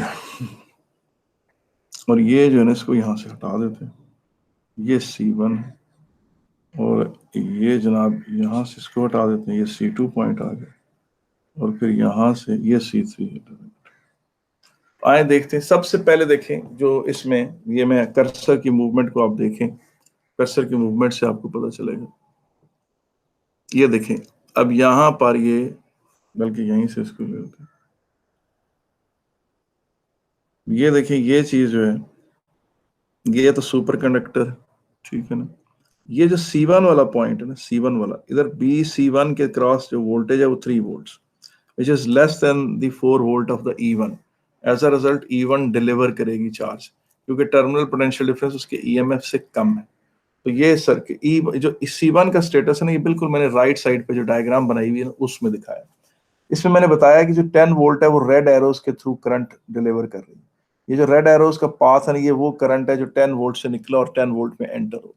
और ये जो है ना इसको यहाँ से हटा देते हैं, ये C1 है, और ये जनाब यहाँ से इसको हटा देते हैं, ये C2 पॉइंट आ गया, और फिर यहाँ से ये C3 है। आए देखते हैं, सबसे पहले देखें जो इसमें ये मैं कर्सर की मूवमेंट को आप देखें, कर्सर की मूवमेंट से आपको पता चलेगा। ये देखें, अब यहाँ पर ये, बल्कि यहीं से इसको ले लेते हैं, ये देखें ये चीज जो है ये तो सुपर कंडक्टर, ठीक है ना। ये जो C1 वाला पॉइंट है ना, C1 वाला, इधर BC1 के क्रॉस जो वोल्टेज है वो 3 volts, which is less than the 4 volt of the E1। As a result E1 deliver करेगी चार्ज, क्योंकि टर्मिनल पोटेंशियल डिफरेंस उसके EMF से कम है। तो ये सर्किट जो C1 का स्टेटस है ना, ये बिल्कुल मैंने राइट साइड पे जो डायग्राम बनाई हुई है ना उसमें दिखाया। इसमें मैंने बताया कि जो 10 वोल्ट है वो रेड एरोज के थ्रू करंट डिलीवर कर रही है। ये जो रेड एरोज का पाथ है ना, ये वो करंट है जो 10 वोल्ट से निकला और 10 वोल्ट में एंटर हो।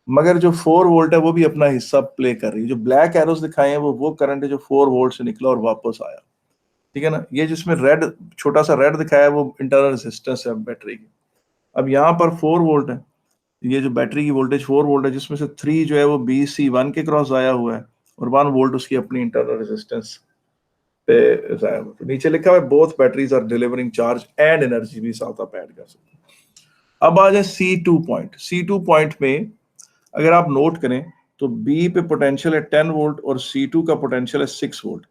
मगर जो 4 वोल्ट है वो भी अपना हिस्सा प्ले कर रही है। जो ब्लैक एरोस दिखाए हैं वो करंट है जो 4 वोल्ट से निकला और वापस आया, ठीक है ना। ये जिसमें रेड, छोटा सा रेड दिखाया है वो इंटरनल रेजिस्टेंस है बैटरी की। अब यहाँ पर 4 वोल्ट है, ये जो बैटरी की वोल्टेज 4 वोल्ट है, जिसमें से 3 जो है वो BC1 के क्रॉस आया हुआ है और 1 वोल्ट उसकी अपनी इंटरनल रेजिस्टेंस पे जाया हुआ। तो नीचे लिखा हुआ है both batteries are delivering charge and energy, भी साथ आप ऐड कर सकते हैं। अब आ जाए C2 पॉइंट। C2 पॉइंट में अगर आप नोट करें तो बी पे पोटेंशियल है 10 वोल्ट और C2 का पोटेंशियल है 6 वोल्ट।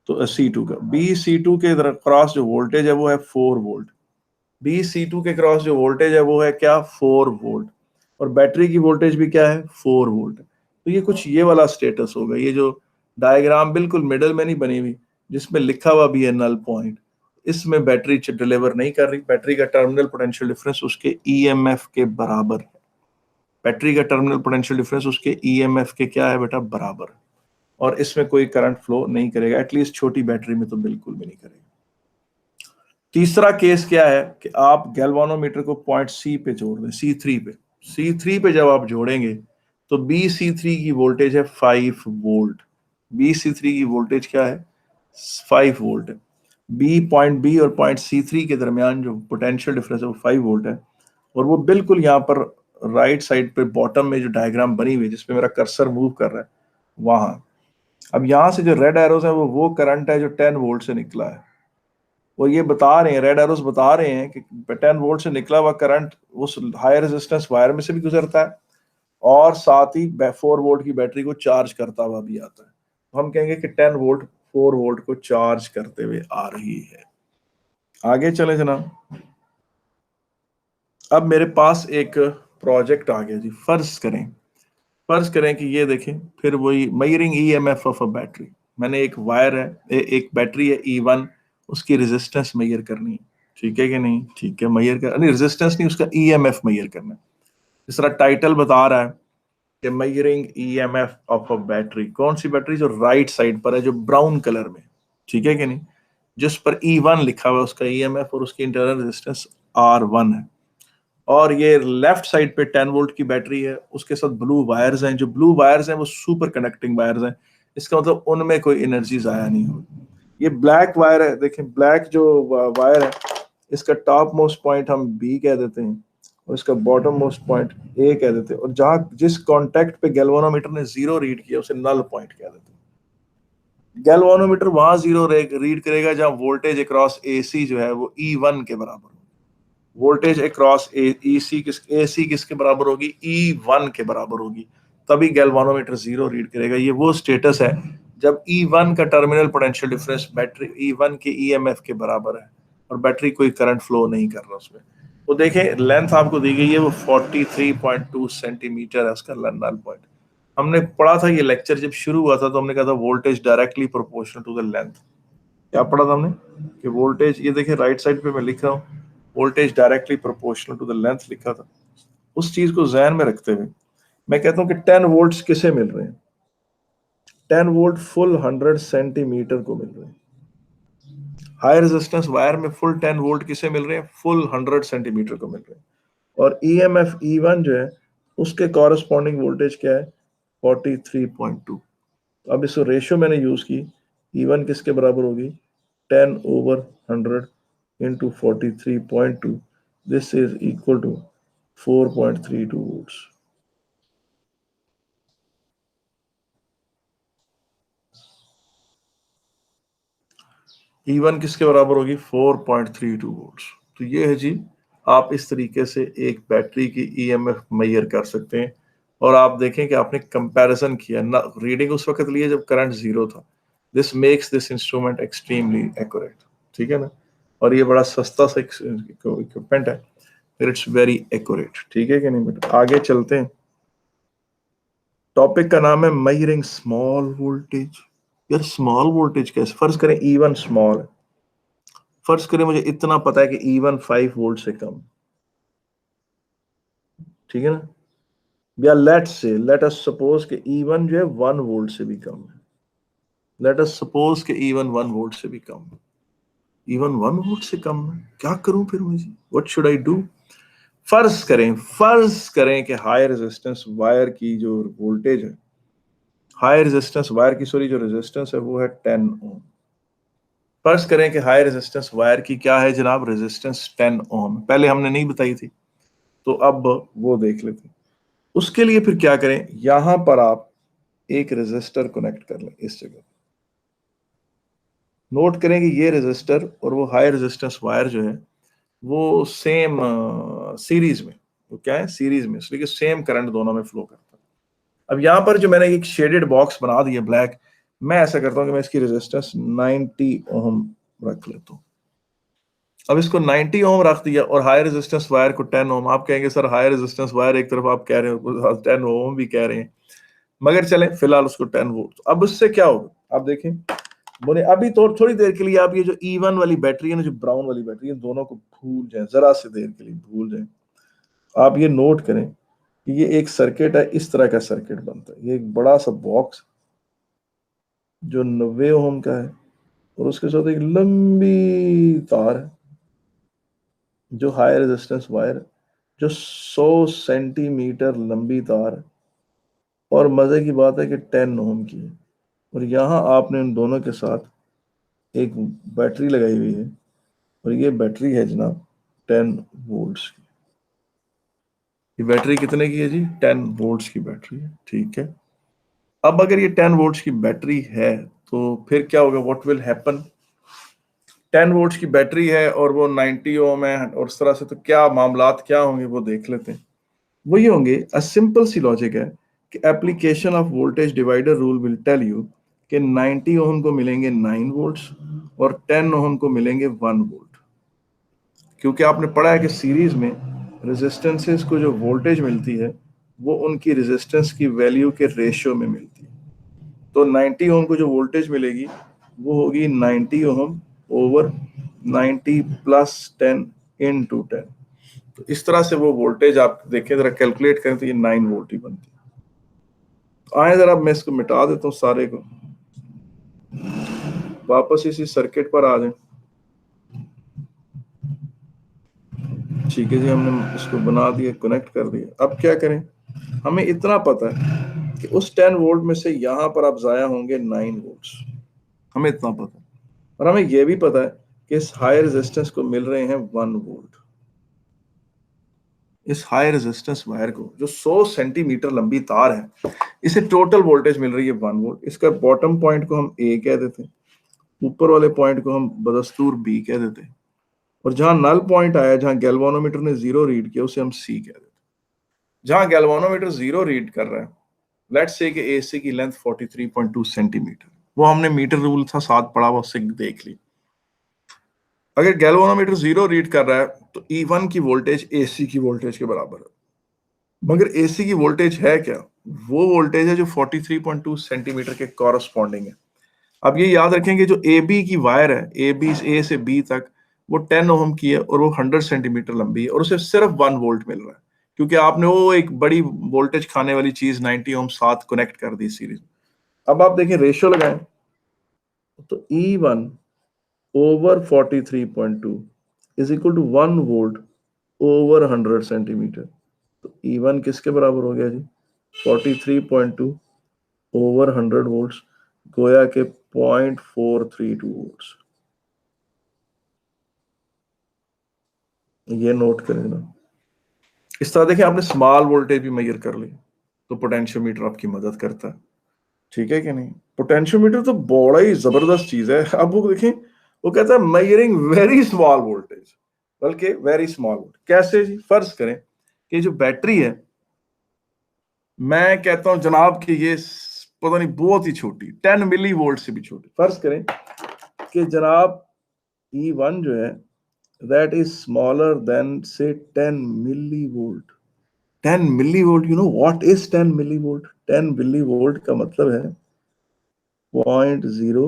तो C2 का BC2 के क्रॉस जो वोल्टेज है वो है 4 वोल्ट। BC2 के क्रॉस जो वोल्टेज है वो है क्या, 4 वोल्ट, और बैटरी की वोल्टेज भी क्या है, 4 वोल्ट। तो ये कुछ ये वाला स्टेटस होगा, ये जो डायग्राम बिल्कुल मिडल में नहीं बनी हुई जिसमें लिखा हुआ भी है नल पॉइंट, इसमें बैटरी डिलीवर नहीं कर रही। बैटरी का टर्मिनल पोटेंशियल डिफरेंस उसके EMF के बराबर है। बैटरी का टर्मिनल पोटेंशियल डिफरेंस उसके EMF के क्या है बेटा, बराबर, और इसमें कोई करंट फ्लो नहीं करेगा, एटलीस्ट छोटी बैटरी में तो बिल्कुल भी नहीं करेगा। तीसरा केस क्या है कि आप गैल्वानोमीटर को पॉइंट C पे जोड़ दें, C3 पे। C3 पे जब आप जोड़ेंगे तो BC3 की वोल्टेज है 5 वोल्ट। BC3 की वोल्टेज क्या है, 5 वोल्ट है। पॉइंट B और पॉइंट C3 के दरमियान जो पोटेंशियल डिफरेंस है वो 5 वोल्ट है, और वो बिल्कुल यहाँ पर राइट साइड पे बॉटम में जो डायग्राम बनी हुई है जिसपे मेरा कर्सर मूव कर रहा है वहां। अब यहाँ से जो रेड एरोस है वो करंट है जो 10 वोल्ट से निकला है। वो ये बता रहे हैं, रेड एरोस बता रहे हैं कि 10 वोल्ट से निकला हुआ करंट उस हाई रेजिस्टेंस वायर में से भी गुजरता है और साथ ही 4 वोल्ट की बैटरी को चार्ज करता हुआ भी आता है। तो हम कहेंगे कि 10 वोल्ट 4 वोल्ट को चार्ज करते हुए आ रही है। आगे चले जनाब। अब मेरे पास एक प्रोजेक्ट आ गया जी। फर्ज करें कि ये देखें, फिर वही measuring EMF of a battery. मैंने एक वायर है, एक बैटरी है E1, उसकी रेजिस्टेंस मेजर करनी है, ठीक है कि नहीं? ठीक है, मेजर कर, नहीं रेजिस्टेंस नहीं, उसका ईएमएफ मेजर करना है। इस तरह टाइटल बता रहा है कि measuring EMF of a battery. कौन सी बैटरी? जो राइट साइड पर है, जो ब्राउन कलर में, ठीक है कि नहीं? जिस पर E1 लिखा हुआ है, उसका ईएमएफ और उसकी इंटरनल रेजिस्टेंस R1 है। और ये लेफ्ट साइड पे 10 वोल्ट की बैटरी है, उसके साथ ब्लू वायर्स हैं। जो ब्लू वायर्स हैं वो सुपर कंडक्टिंग वायर्स हैं, इसका मतलब उनमें कोई एनर्जी जाया नहीं होगी। ये ब्लैक वायर है, देखें ब्लैक जो वायर है, इसका टॉप मोस्ट पॉइंट हम बी कह देते हैं और इसका बॉटम मोस्ट पॉइंट ए कह देते हैं। और जहां जिस कॉन्टेक्ट पे गैल्वेनोमीटर ने 0 रीड किया उसे नल पॉइंट कह देते हैं। गैल्वेनोमीटर वहां 0 रीड करेगा जहां वोल्टेज अक्रॉस एसी जो है वो E1 के बराबर। वोल्टेज अक्रॉस एसी किसके बराबर होगी? E1 के बराबर होगी, तभी गैल्वानोमीटर 0 रीड करेगा। ये वो स्टेटस है जब E1 का terminal potential difference battery E1 के ईएमएफ के बराबर है और बैटरी कोई करंट फ्लो नहीं कर रहा उसमें। वो देखें लेंथ आपको दी गई है, वो 43.2 सेंटीमीटर है उसका नल पॉइंट। हमने पढ़ा था ये लेक्चर जब शुरू हुआ था, तो हमने कहा था voltage directly proportional to the length. क्या पढ़ा था हमने? कि वोल्टेज, ये देखिए राइट साइड पे मैं लिख रहा हूँ, voltage directly proportional to the length लिखा था। उस चीज को ध्यान में रखते हुए मैं कहता हूं कि 10 वोल्ट्स किसे मिल रहे हैं? 10 वोल्ट फुल 100 सेंटीमीटर को मिल रहे हैं। हाई रेजिस्टेंस वायर में फुल 10 वोल्ट किसे मिल रहे हैं? फुल 100 सेंटीमीटर को मिल रहे हैं। और ईएमएफ E1 जो है उसके कॉरेस्पॉन्डिंग वोल्टेज क्या है? 43.2। अब इस रेशियो मैंने यूज की, E1 किसके बराबर होगी? 10/100 into 43.2. This is equal to 4.32 volts. E1 किसके बराबर होगी? 4.32 वोल्ट्स। तो ये है जी, आप इस तरीके से एक बैटरी की ईएमएफ मेजर कर सकते हैं। और आप देखें कि आपने कंपैरिजन किया ना, रीडिंग उस वक्त लिए जब करंट 0 था। This makes this instrument extremely accurate, ठीक है ना? और ये बड़ा सस्ता सा इक्विपमेंट है, फिर इट्स वेरी एक्यूरेट, ठीक है कि नहीं बेटा? आगे चलते हैं। टॉपिक का नाम है मेजरिंग स्मॉल वोल्टेज। यार स्मॉल वोल्टेज कैसे? फर्ज करें E1 स्मॉल है, फर्ज करें मुझे इतना पता है कि E1 5 वोल्ट से कम, ठीक है ना? या लेट अस सपोज कि E1 जो है 1 वोल्ट से भी कम है। लेट अस सपोज कि E1 1 वोल्ट से भी कम है। E1 1 वोल्ट से कम है, क्या करूं फिर मुझे? What should I do? फर्ज करें कि हाई रेजिस्टेंस वायर की जो वोल्टेज है, हाई रेजिस्टेंस वायर की सॉरी जो रेजिस्टेंस है वो है 10 ओम। फर्ज करें कि हाई रेजिस्टेंस वायर की क्या है जनाब? रेजिस्टेंस 10 ओम। पहले हमने नहीं बताई थी, तो अब वो देख लेते हैं। उसके लिए फिर क्या करें? यहां पर आप एक रेजिस्टर कनेक्ट कर लें इस जगह। नोट करें कि ये रेजिस्टर और वो हाई रेजिस्टेंस वायर जो है वो सेम सीरीज में, वो क्या है? सीरीज में, इसलिए कि सेम करंट दोनों में फ्लो करता है। अब यहां पर जो मैंने एक शेडेड बॉक्स बना दिया ब्लैक, मैं ऐसा करता हूं कि मैं इसकी रेजिस्टेंस 90 ओम रख लेता हूं। अब इसको 90 ओम रख दिया और हाई रेजिस्टेंस वायर को 10 ओम। आप कहेंगे सर हाई रेजिस्टेंस वायर एक तरफ आप कह रहे हो, 10 ओम भी कह रहे हैं, मगर चलें फिलहाल उसको 10 वोल्ट। अब उससे क्या होगा आप देखें, बोले अभी तो थोड़ी देर के लिए आप ये जो E1 वाली बैटरी है ना, जो ब्राउन वाली बैटरी है, दोनों को भूल जाएं, जरा सी देर के लिए भूल जाएं। आप ये नोट करें कि ये एक सर्किट है, इस तरह का सर्किट बनता है। ये एक बड़ा सा बॉक्स जो 90 ओम का है और उसके साथ एक लंबी तार है जो हाई रेजिस्टेंस वायर है, जो 100 सेंटीमीटर लंबी तार है। और मजे की बात है कि 10 ओम की है। और यहाँ आपने उन दोनों के साथ एक बैटरी लगाई हुई है और ये बैटरी है जनाब 10 वोल्ट्स की। ये बैटरी कितने की है जी? 10 वोल्ट्स की बैटरी है, ठीक है। अब अगर ये 10 वोल्ट्स की बैटरी है तो फिर क्या होगा? What will happen? 10 वोल्ट्स की बैटरी है और वो 90 ओम है और उस तरह से, तो क्या मामलात क्या होंगे वो देख लेते हैं। वही होंगे। अ सिंपल सी लॉजिक है कि application of voltage divider rule will tell you कि 90 ओम को मिलेंगे 9 वोल्ट्स और 10 ओम को मिलेंगे 1 वोल्ट, क्योंकि आपने पढ़ा है कि सीरीज में रेजिस्टेंसेस को जो वोल्टेज मिलती है वो उनकी रेजिस्टेंस की वैल्यू के रेशियो में मिलती है। तो 90 ओम को जो वोल्टेज मिलेगी वो होगी 90 ओम ओवर 90 प्लस 10 इनटू 10। तो इस तरह से वो वोल्टेज आप देखें, जरा कैलकुलेट करें तो ये 9 वोल्ट ही बनती है। आए जरा मैं इसको मिटा देता हूँ सारे को, वापस इसी सर्किट पर आ जाए। ठीक है जी, हमने इसको बना दिया, कनेक्ट कर दिया। अब क्या करें, हमें इतना पता है कि उस 10 वोल्ट में से यहां पर अब जाया होंगे 9 वोल्ट्स, हमें इतना पता है। और हमें यह भी पता है कि इस हाई रेजिस्टेंस को मिल रहे हैं 1 वोल्ट। इस हाई रेजिस्टेंस वायर को, जो 100 सेंटीमीटर लंबी तार है, इसे टोटल वोल्टेज मिल रही है 1 वोल्ट। इसका बॉटम पॉइंट को हम ए कह देते हैं, ऊपर वाले पॉइंट को हम बदस्तूर बी कह देते हैं, और जहां नल पॉइंट आया, जहां गैल्वानोमीटर ने 0 रीड किया, उसे हम सी कह देते हैं। जहां गैल्वानोमीटर 0 रीड कर रहा है, लेट्स से कि एसी की लेंथ 43.2 सेंटीमीटर, वो हमने मीटर रूल था साथ पढ़ा हुआ, उससे देख ली। अगर गैल्वानोमीटर 0 रीड कर रहा है तो E1 की वोल्टेज एसी की वोल्टेज के बराबर है। मगर एसी की वोल्टेज है क्या? वो वोल्टेज है जो 43.2 सेंटीमीटर के कॉरस्पॉन्डिंग है। अब ये याद रखेंगे, जो ए बी की वायर है, ए बी ए से बी तक, वो 10 ओम की है और वो 100 सेंटीमीटर लंबी है, और उसे सिर्फ 1 वोल्ट मिल रहा है, क्योंकि आपने वो एक बड़ी वोल्टेज खाने वाली चीज 90 ओम साथ कनेक्ट कर दी सीरीज। अब आप देखें, रेशियो लगाएं तो E1 over 43.2 is equal to 1 volt over 100 centimetre. तो E1 किसके बराबर हो गया जी? 43.2 ओवर 100 वोल्ट्स, गोया के 0.432 वोल्ट्स। ये नोट करें ना। इस तरह देखें, आपने स्मॉल वोल्टेज भी मेजर कर ली तो पोटेंशियोमीटर आपकी मदद करता है। ठीक है कि नहीं? पोटेंशियोमीटर तो बड़ा ही जबरदस्त चीज है। अब वो देखें, वो कहता है मेजरिंग वेरी स्मॉल वोल्टेज, बल्कि वेरी स्मॉल वोल्ट। कैसे जी? फर्ज करें कि जो बैटरी है, मैं कहता हूं जनाब कि ये पता नहीं बहुत ही छोटी, 10 मिली वोल्ट से भी छोटी। फर्ज करें कि जनाब E1 जो है that is smaller than say 10 millivolt। 10 millivolt, you know what is 10 millivolt? 10 millivolt का मतलब है 0.0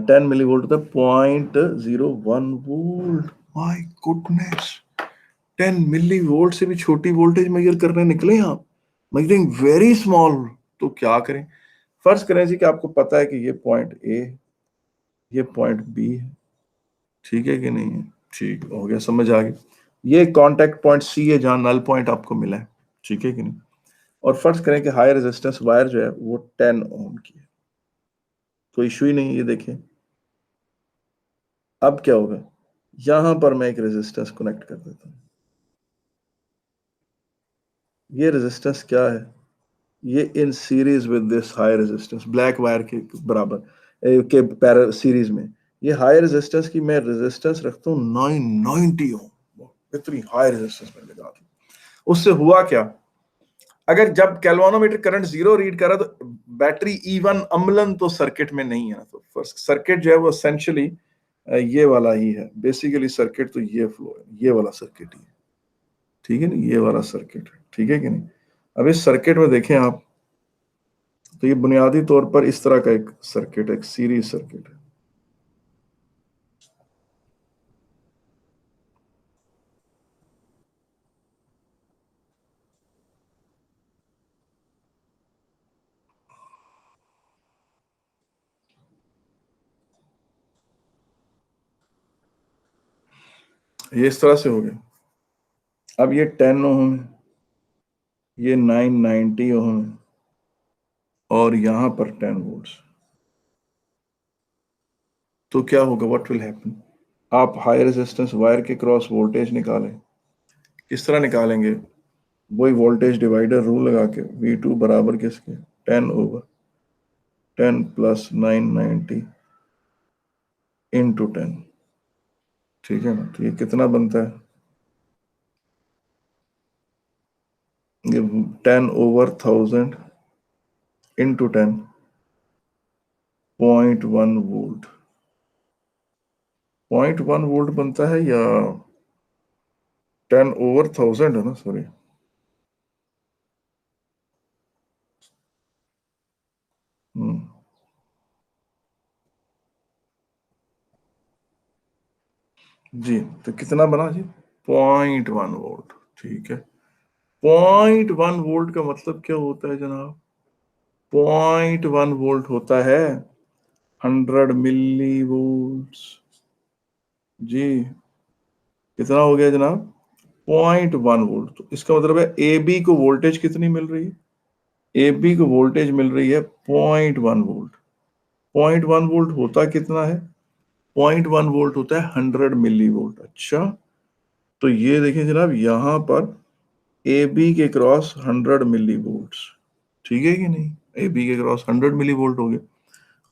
10 millivolt होता है 0.01 वोल्ट। माय गुडनेस, 10 millivolt से भी छोटी वोल्टेज मेजर करने निकले आप, मेजरिंग वेरी स्मॉल। तो क्या करें? फर्ज करें जी कि आपको पता है कि ये पॉइंट ए, ये पॉइंट बी है। ठीक है कि नहीं है? ठीक हो गया, समझ आ गई। ये कांटेक्ट पॉइंट सी है जहां नल पॉइंट आपको मिला है। ठीक है कि नहीं? और फर्ज करें कि हाई रेजिस्टेंस वायर जो है वो 10 ओम की है, कोई इशू ही नहीं। ये देखें, अब क्या होगा, यहां पर मैं एक रेजिस्टेंस कनेक्ट कर देता हूं। ये रेजिस्टेंस क्या है? ये in series with this high resistance, black wire के बराबर, के पैरेलल सीरीज में। ये हाई रेजिस्टेंस की मैं रेजिस्टेंस रखता हूँ 990 ओम, इतनी हाई रेजिस्टेंस में लगा दी। उससे हुआ क्या? अगर जब कैल्वानोमीटर करंट 0 रीड कर रहा है तो बैटरी E1 अम्लन तो सर्किट में नहीं है। तो फर्स्ट सर्किट जो है वो एसेंशियली ये वाला ही है। बेसिकली सर्किट तो ये फ्लो है, ये वाला सर्किट ही है। ठीक है ना? ये वाला सर्किट है। ठीक है कि नहीं? अब इस सर्किट में देखें आप, तो ये बुनियादी तौर पर इस तरह का एक सर्किट, एक सीरीज सर्किट है। ये इस तरह से हो गया। अब ये 10 ओम है, ये 990 ओम है, और यहां पर 10 वोल्ट्स। तो क्या होगा? What will happen? आप हाई रेजिस्टेंस वायर के क्रॉस वोल्टेज निकालें। किस तरह निकालेंगे? वही वोल्टेज डिवाइडर रूल लगा के, V2 बराबर किसके? 10 ओवर 10 प्लस 990 इंटू 10। ठीक है ना? तो ये कितना बनता है? 10/1000 into 10 0.1 वोल्ट 0.1 वोल्ट बनता है या 10/1000 है ना, सॉरी। जी, तो कितना बना जी? 0.1 वोल्ट। ठीक है, 0.1 वोल्ट का मतलब क्या होता है जनाब? 0.1 वोल्ट होता है 100 मिली वोल्ट। जी, कितना हो गया जनाब? 0.1 वोल्ट। तो इसका मतलब है ए बी को वोल्टेज कितनी मिल रही है? ए बी को वोल्टेज मिल रही है 0.1 वोल्ट। 0.1 वोल्ट होता कितना है? 0.1 वोल्ट होता है 100 मिली वोल्ट। अच्छा, तो ये देखिए जनाब, यहां पर ए बी के क्रॉस 100 मिली वोल्ट, ठीक है कि नहीं? ए बी के क्रॉस 100 मिली वोल्ट हो गए।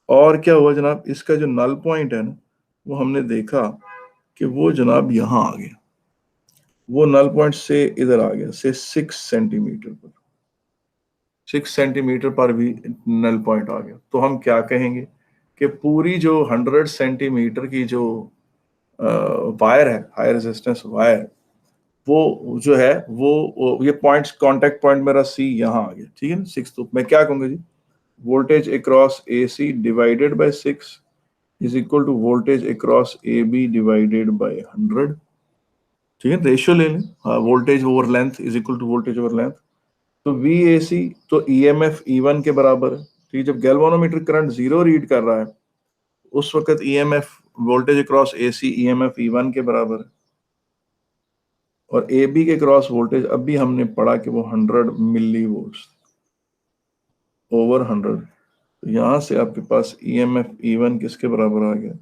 और क्या हुआ जनाब, इसका जो नल पॉइंट है ना, वो हमने देखा कि वो जनाब यहां आ गया। वो नल पॉइंट से इधर आ गया, से 6 सेंटीमीटर पर। 6 सेंटीमीटर पर भी नल पॉइंट आ गया। तो हम क्या कहेंगे कि पूरी जो 100 सेंटीमीटर की जो वायर है, हाई रेजिस्टेंस वायर, वो जो है ये पॉइंट्स, कांटेक्ट पॉइंट मेरा सी यहाँ आ गया, ठीक है ना, 6। तो मैं क्या कहूंगा जी, voltage across A C divided by 6 is equal to voltage across A B divided by 100। ठीक है, रेशियो ले लें, voltage over length is equal to voltage over length. तो वी ए सी तो E M F E one के बराबर है। ठीक है, जब गैल्वानोमीटर करंट 0 रीड कर रहा है उस वक्त E M F, voltage across A C E M F E one के बराबर है। और ए बी के क्रॉस वोल्टेज अभी हमने पढ़ा कि वो 100 मिली वोल्ट ओवर 100। तो यहां से आपके पास E M F E one किसके बराबर आ गया?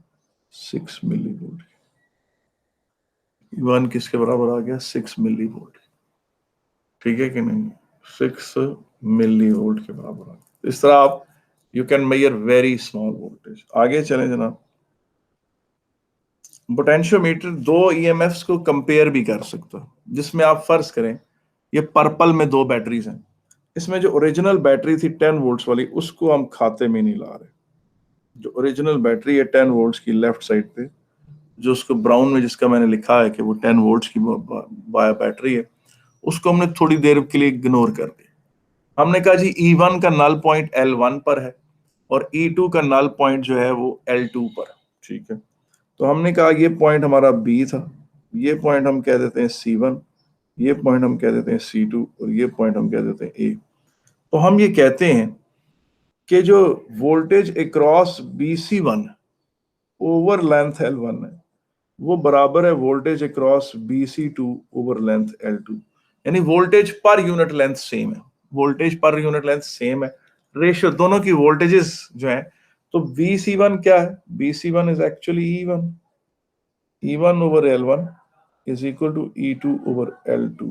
6 मिली वोल्ट। ई वन किसके बराबर आ गया? 6 मिली वोल्ट। ठीक है कि नहीं? 6 मिली वोल्ट के बराबर आ गया। इस तरह आप you can measure very small voltage. आगे चलें जनाब, पोटेंशियोमीटर दो ईएमएफ्स को कंपेयर भी कर सकता है, जिसमें आप फर्ज करें ये पर्पल में दो बैटरीज हैं, इसमें जो ओरिजिनल बैटरी थी 10 वोल्ट्स वाली उसको हम खाते में नहीं ला रहे। जो ओरिजिनल बैटरी है 10 वोल्ट्स की लेफ्ट साइड पे, जो उसको ब्राउन में जिसका मैंने लिखा है कि वो 10 वोल्ट्स की बैटरी है, उसको हमने थोड़ी देर के लिए इग्नोर कर दिया। हमने कहा जी E1 का नल पॉइंट L1 पर है और E2 का नल पॉइंट जो है वो L2 पर है। ठीक है, तो हमने कहा ये पॉइंट हमारा बी था, ये पॉइंट हम कह देते हैं C1, ये पॉइंट हम कह देते हैं C2 और ये पॉइंट हम कह देते हैं ए। तो हम ये कहते हैं कि जो voltage across BC1 over length L1 है वो बराबर है voltage across BC2 over length L2। यानी voltage per unit length same है, voltage per unit length same है, रेशियो दोनों की वोल्टेजेस जो है। तो BC1 क्या है? BC1 is actually E1, E1 over L1 is equal to E2 over L2।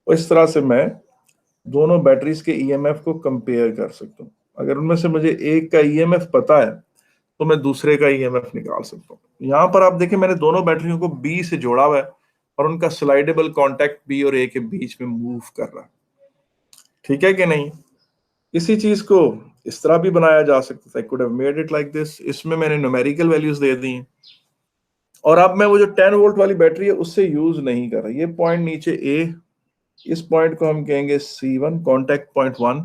और इस तरह से मैं दोनों बैटरीज के ईएमएफ को कंपेयर कर सकता हूँ। अगर उनमें से मुझे एक का ईएमएफ पता है तो मैं दूसरे का ईएमएफ निकाल सकता हूँ। यहां पर आप देखें मैंने दोनों बैटरियों को बी से जोड़ा हुआ है और उनका स्लाइडेबल कॉन्टैक्ट बी और ए के बीच में मूव कर रहा है। ठीक है कि नहीं? इसी चीज को इस तरह भी बनाया जा सकता था, could have made it like this. इसमें मैंने न्यूमेरिकल वैल्यूज दे दी हैं और अब मैं वो जो 10 वोल्ट वाली बैटरी है उससे यूज नहीं कर रहा। ये पॉइंट नीचे ए, इस पॉइंट को हम कहेंगे C1 कॉन्टैक्ट पॉइंट 1,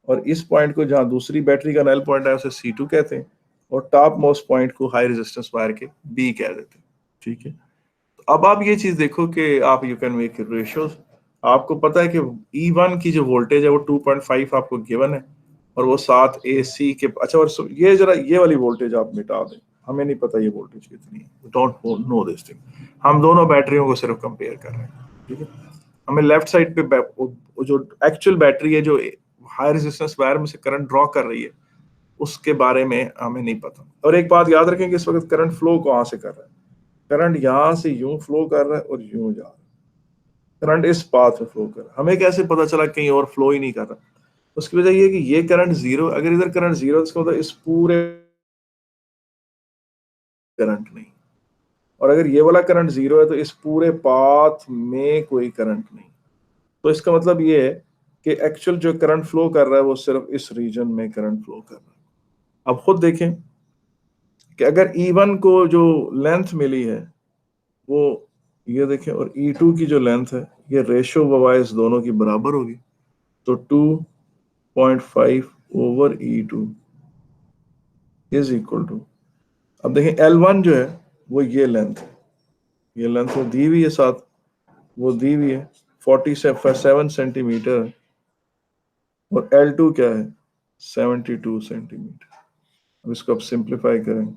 और इस पॉइंट को जहां दूसरी बैटरी का नल पॉइंट है उसे C2 कहते हैं, और टॉप मोस्ट पॉइंट को हाई रेजिस्टेंस वायर के B कह देते हैं। ठीक है, तो अब आप ये चीज देखो कि आप यू कैन मेक रेशियोज। आपको पता है कि E1 की जो वोल्टेज है वो 2.5 आपको गिवन है और वो 7 AC के। अच्छा, और ये जरा ये वाली वोल्टेज आप मिटा दें, हमें नहीं पता ये वोल्टेज कितनी है, डोंट नो दिस थिंग। हम दोनों बैटरियों को सिर्फ कंपेयर कर रहे हैं। ठीक है, हमें लेफ्ट साइड पे वो जो एक्चुअल बैटरी है जो हाई रेजिस्टेंस वायर में से करंट ड्रॉ कर रही है उसके बारे में हमें नहीं पता। और एक बात याद रखें कि इस वक्त करंट फ्लो कहां से कर रहा है? करंट यहां से यूं फ्लो कर रहा है और यूं जा रहा है, करंट इस पाथ में फ्लो कर रहा है। हमें कैसे पता चला कहीं और फ्लो ही नहीं कर रहा? उसकी वजह ये कि ये करंट जीरो, अगर इधर करंट जीरो तो इसका मतलब इस पूरे करंट नहीं, और अगर ये वाला करंट जीरो है तो इस पूरे पाथ में कोई करंट नहीं। तो इसका मतलब ये है कि एक्चुअल जो करंट फ्लो कर रहा है वो सिर्फ इस रीजन में करंट फ्लो कर रहा है। अब खुद देखें कि अगर E1 को जो लेंथ मिली है वो ये देखें, और E2 की जो लेंथ है ये रेशो वाइज दोनों की बराबर होगी, तो 2.5 over E2 is equal to, अब देखें L1 जो है वो ये लेंथ है, ये लेंथ वो दी हुई है, साथ वो दी हुई है 47 सेंटीमीटर, और L2 क्या है 72 सेंटीमीटर। अब इसको आप सिंप्लीफाई करें,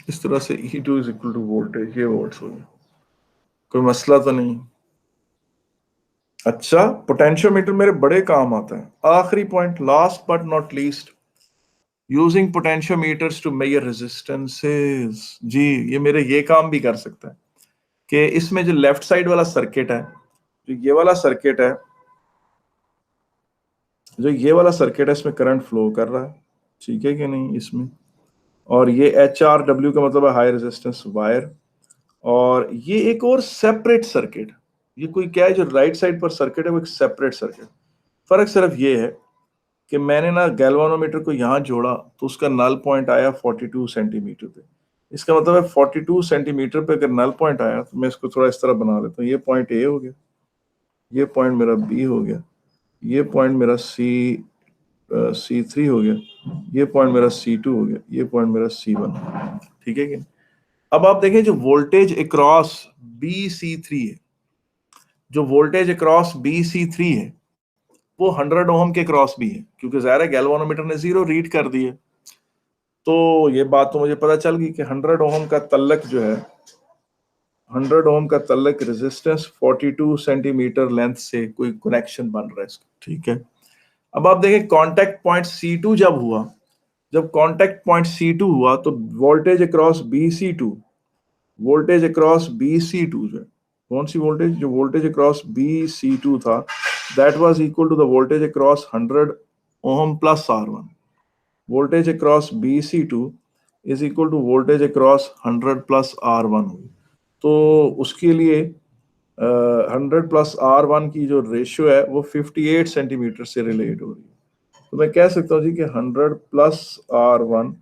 इस तरह से E2 is equal to voltage, ये वोल्ट्स हो गया, कोई मसला तो नहीं। अच्छा, पोटेंशियोमीटर मेरे बड़े काम आता है। आखिरी point, last but not least, using potentiometers to measure resistances. जी, ये मेरे ये काम भी कर सकता है कि इसमें जो लेफ्ट साइड वाला सर्किट है, जो ये वाला सर्किट है, जो ये वाला सर्किट है, इसमें करंट फ्लो कर रहा है, ठीक है कि नहीं इसमें, और ये HRW का मतलब है हाई रेजिस्टेंस वायर, और ये एक और सेपरेट सर्किट, ये कोई क्या है जो राइट साइड पर सर्किट है वो एक सेपरेट सर्किट। फर्क सिर्फ ये है कि मैंने ना गैल्वानोमीटर को यहाँ जोड़ा तो उसका नल पॉइंट आया 42 सेंटीमीटर पे। इसका मतलब है 42 सेंटीमीटर पे अगर नल पॉइंट आया तो मैं इसको थोड़ा इस तरह बना लेता हूँ, ये पॉइंट A हो गया, ये पॉइंट मेरा B हो गया, ये पॉइंट मेरा C3 हो गया, ये पॉइंट मेरा C2 हो गया, ये पॉइंट मेरा C1, ठीक है कि। अब आप देखें जो वोल्टेज अक्रॉस BC3 है, जो वोल्टेज अक्रॉस BC3 है वो 100 ओम के क्रॉस भी है, क्योंकि ज़ाहिर है गैल्वानोमीटर ने 0 रीड कर दिए, तो ये बात तो मुझे पता चल गई कि 100 ओम का तल्लक जो है, 100 ओम का तल्लक रेजिस्टेंस 42 सेंटीमीटर लेंथ से कोई कनेक्शन बन रहा है इसका, ठीक है। अब आप देखें कॉन्टेक्ट पॉइंट C2 जब हुआ, जब कॉन्टेक्ट पॉइंट C2 हुआ तो voltage across BC2, voltage across BC2 जो है, कौन सी वोल्टेज, जो वोल्टेज अक्रॉस BC2 था, that was equal to the voltage across 100 ohm plus R1। Voltage across BC2 is equal to voltage across 100 plus R1। तो उसके लिए 100 प्लस R1 की जो रेशियो है वो 58 सेंटीमीटर से रिलेट हो रही है। तो मैं कह सकता हूँ जी कि 100 प्लस R1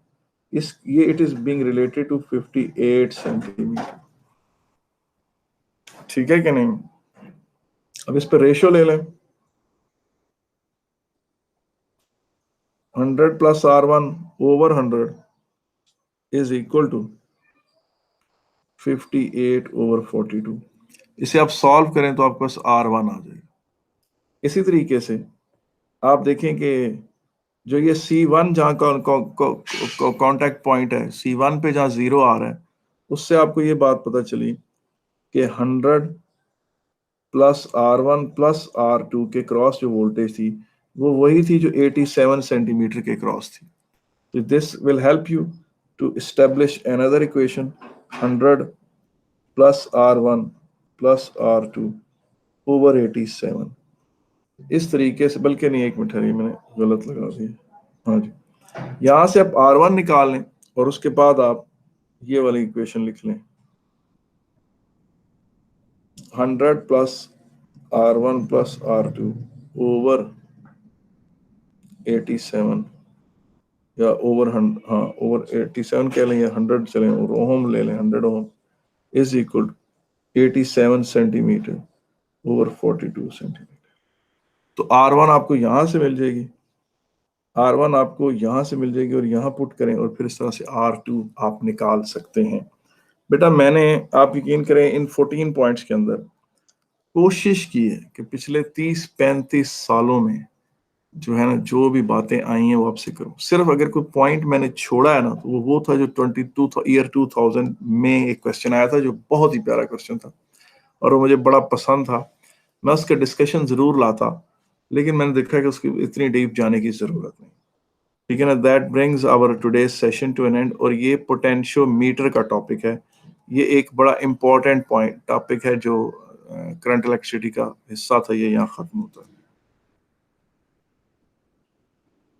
इस ये it is being related to 58 centimetre, ठीक है कि नहीं। अब इस पर रेशियो ले लें, 100 plus R1 over 100 is equal to 58 over 42। इसे आप सॉल्व करें तो आपके पास R1 आ जाएगा। इसी तरीके से आप देखें कि जो ये C1 जहाँ कॉन्टैक्ट पॉइंट है, C1 पे जहाँ 0 आ रहा है, उससे आपको ये बात पता चली कि 100 प्लस R1 प्लस R2 के क्रॉस जो वोल्टेज थी वो वही थी जो 87 सेंटीमीटर के क्रॉस थी। तो this will help you to establish another equation, 100 plus R1 plus R2 over 87। इस तरीके से, बल्कि नहीं, एक मिनट है, मैंने गलत लगा दिया, हाँ जी, यहाँ से आप R1 निकाल लें और उसके बाद आप ये वाली इक्वेशन लिख लें, 100 plus R1 plus R2 over 87 या ओवर 100, हाँ ओवर 87 कह लें या 100 चलें, और ओम ले लें, 100 ohm is equal to 87 centimetre over 42 centimetre. तो R1 आपको यहां से मिल जाएगी, R1 आपको यहां से मिल जाएगी और यहां पुट करें और फिर इस तरह से R2 आप निकाल सकते हैं। बेटा मैंने, आप यकीन करें, इन 14 पॉइंट्स के अंदर कोशिश की है कि पिछले 30-35 सालों में जो है ना, जो भी बातें आई हैं वो आपसे करूं। सिर्फ अगर कोई पॉइंट मैंने छोड़ा है ना तो वो था जो 2000 में एक क्वेश्चन आया था जो बहुत ही प्यारा क्वेश्चन था और वो मुझे बड़ा पसंद था। मैं उसका डिस्कशन जरूर लाता, लेकिन मैंने देखा कि उसकी इतनी डीप जाने की जरूरत नहीं, ठीक है ना। That brings our today's session to an end. और ये पोटेंशियोमीटर का टॉपिक है, ये एक बड़ा इंपॉर्टेंट पॉइंट टॉपिक है जो करंट इलेक्ट्रिसिटी का हिस्सा था, ये यहाँ खत्म होता है।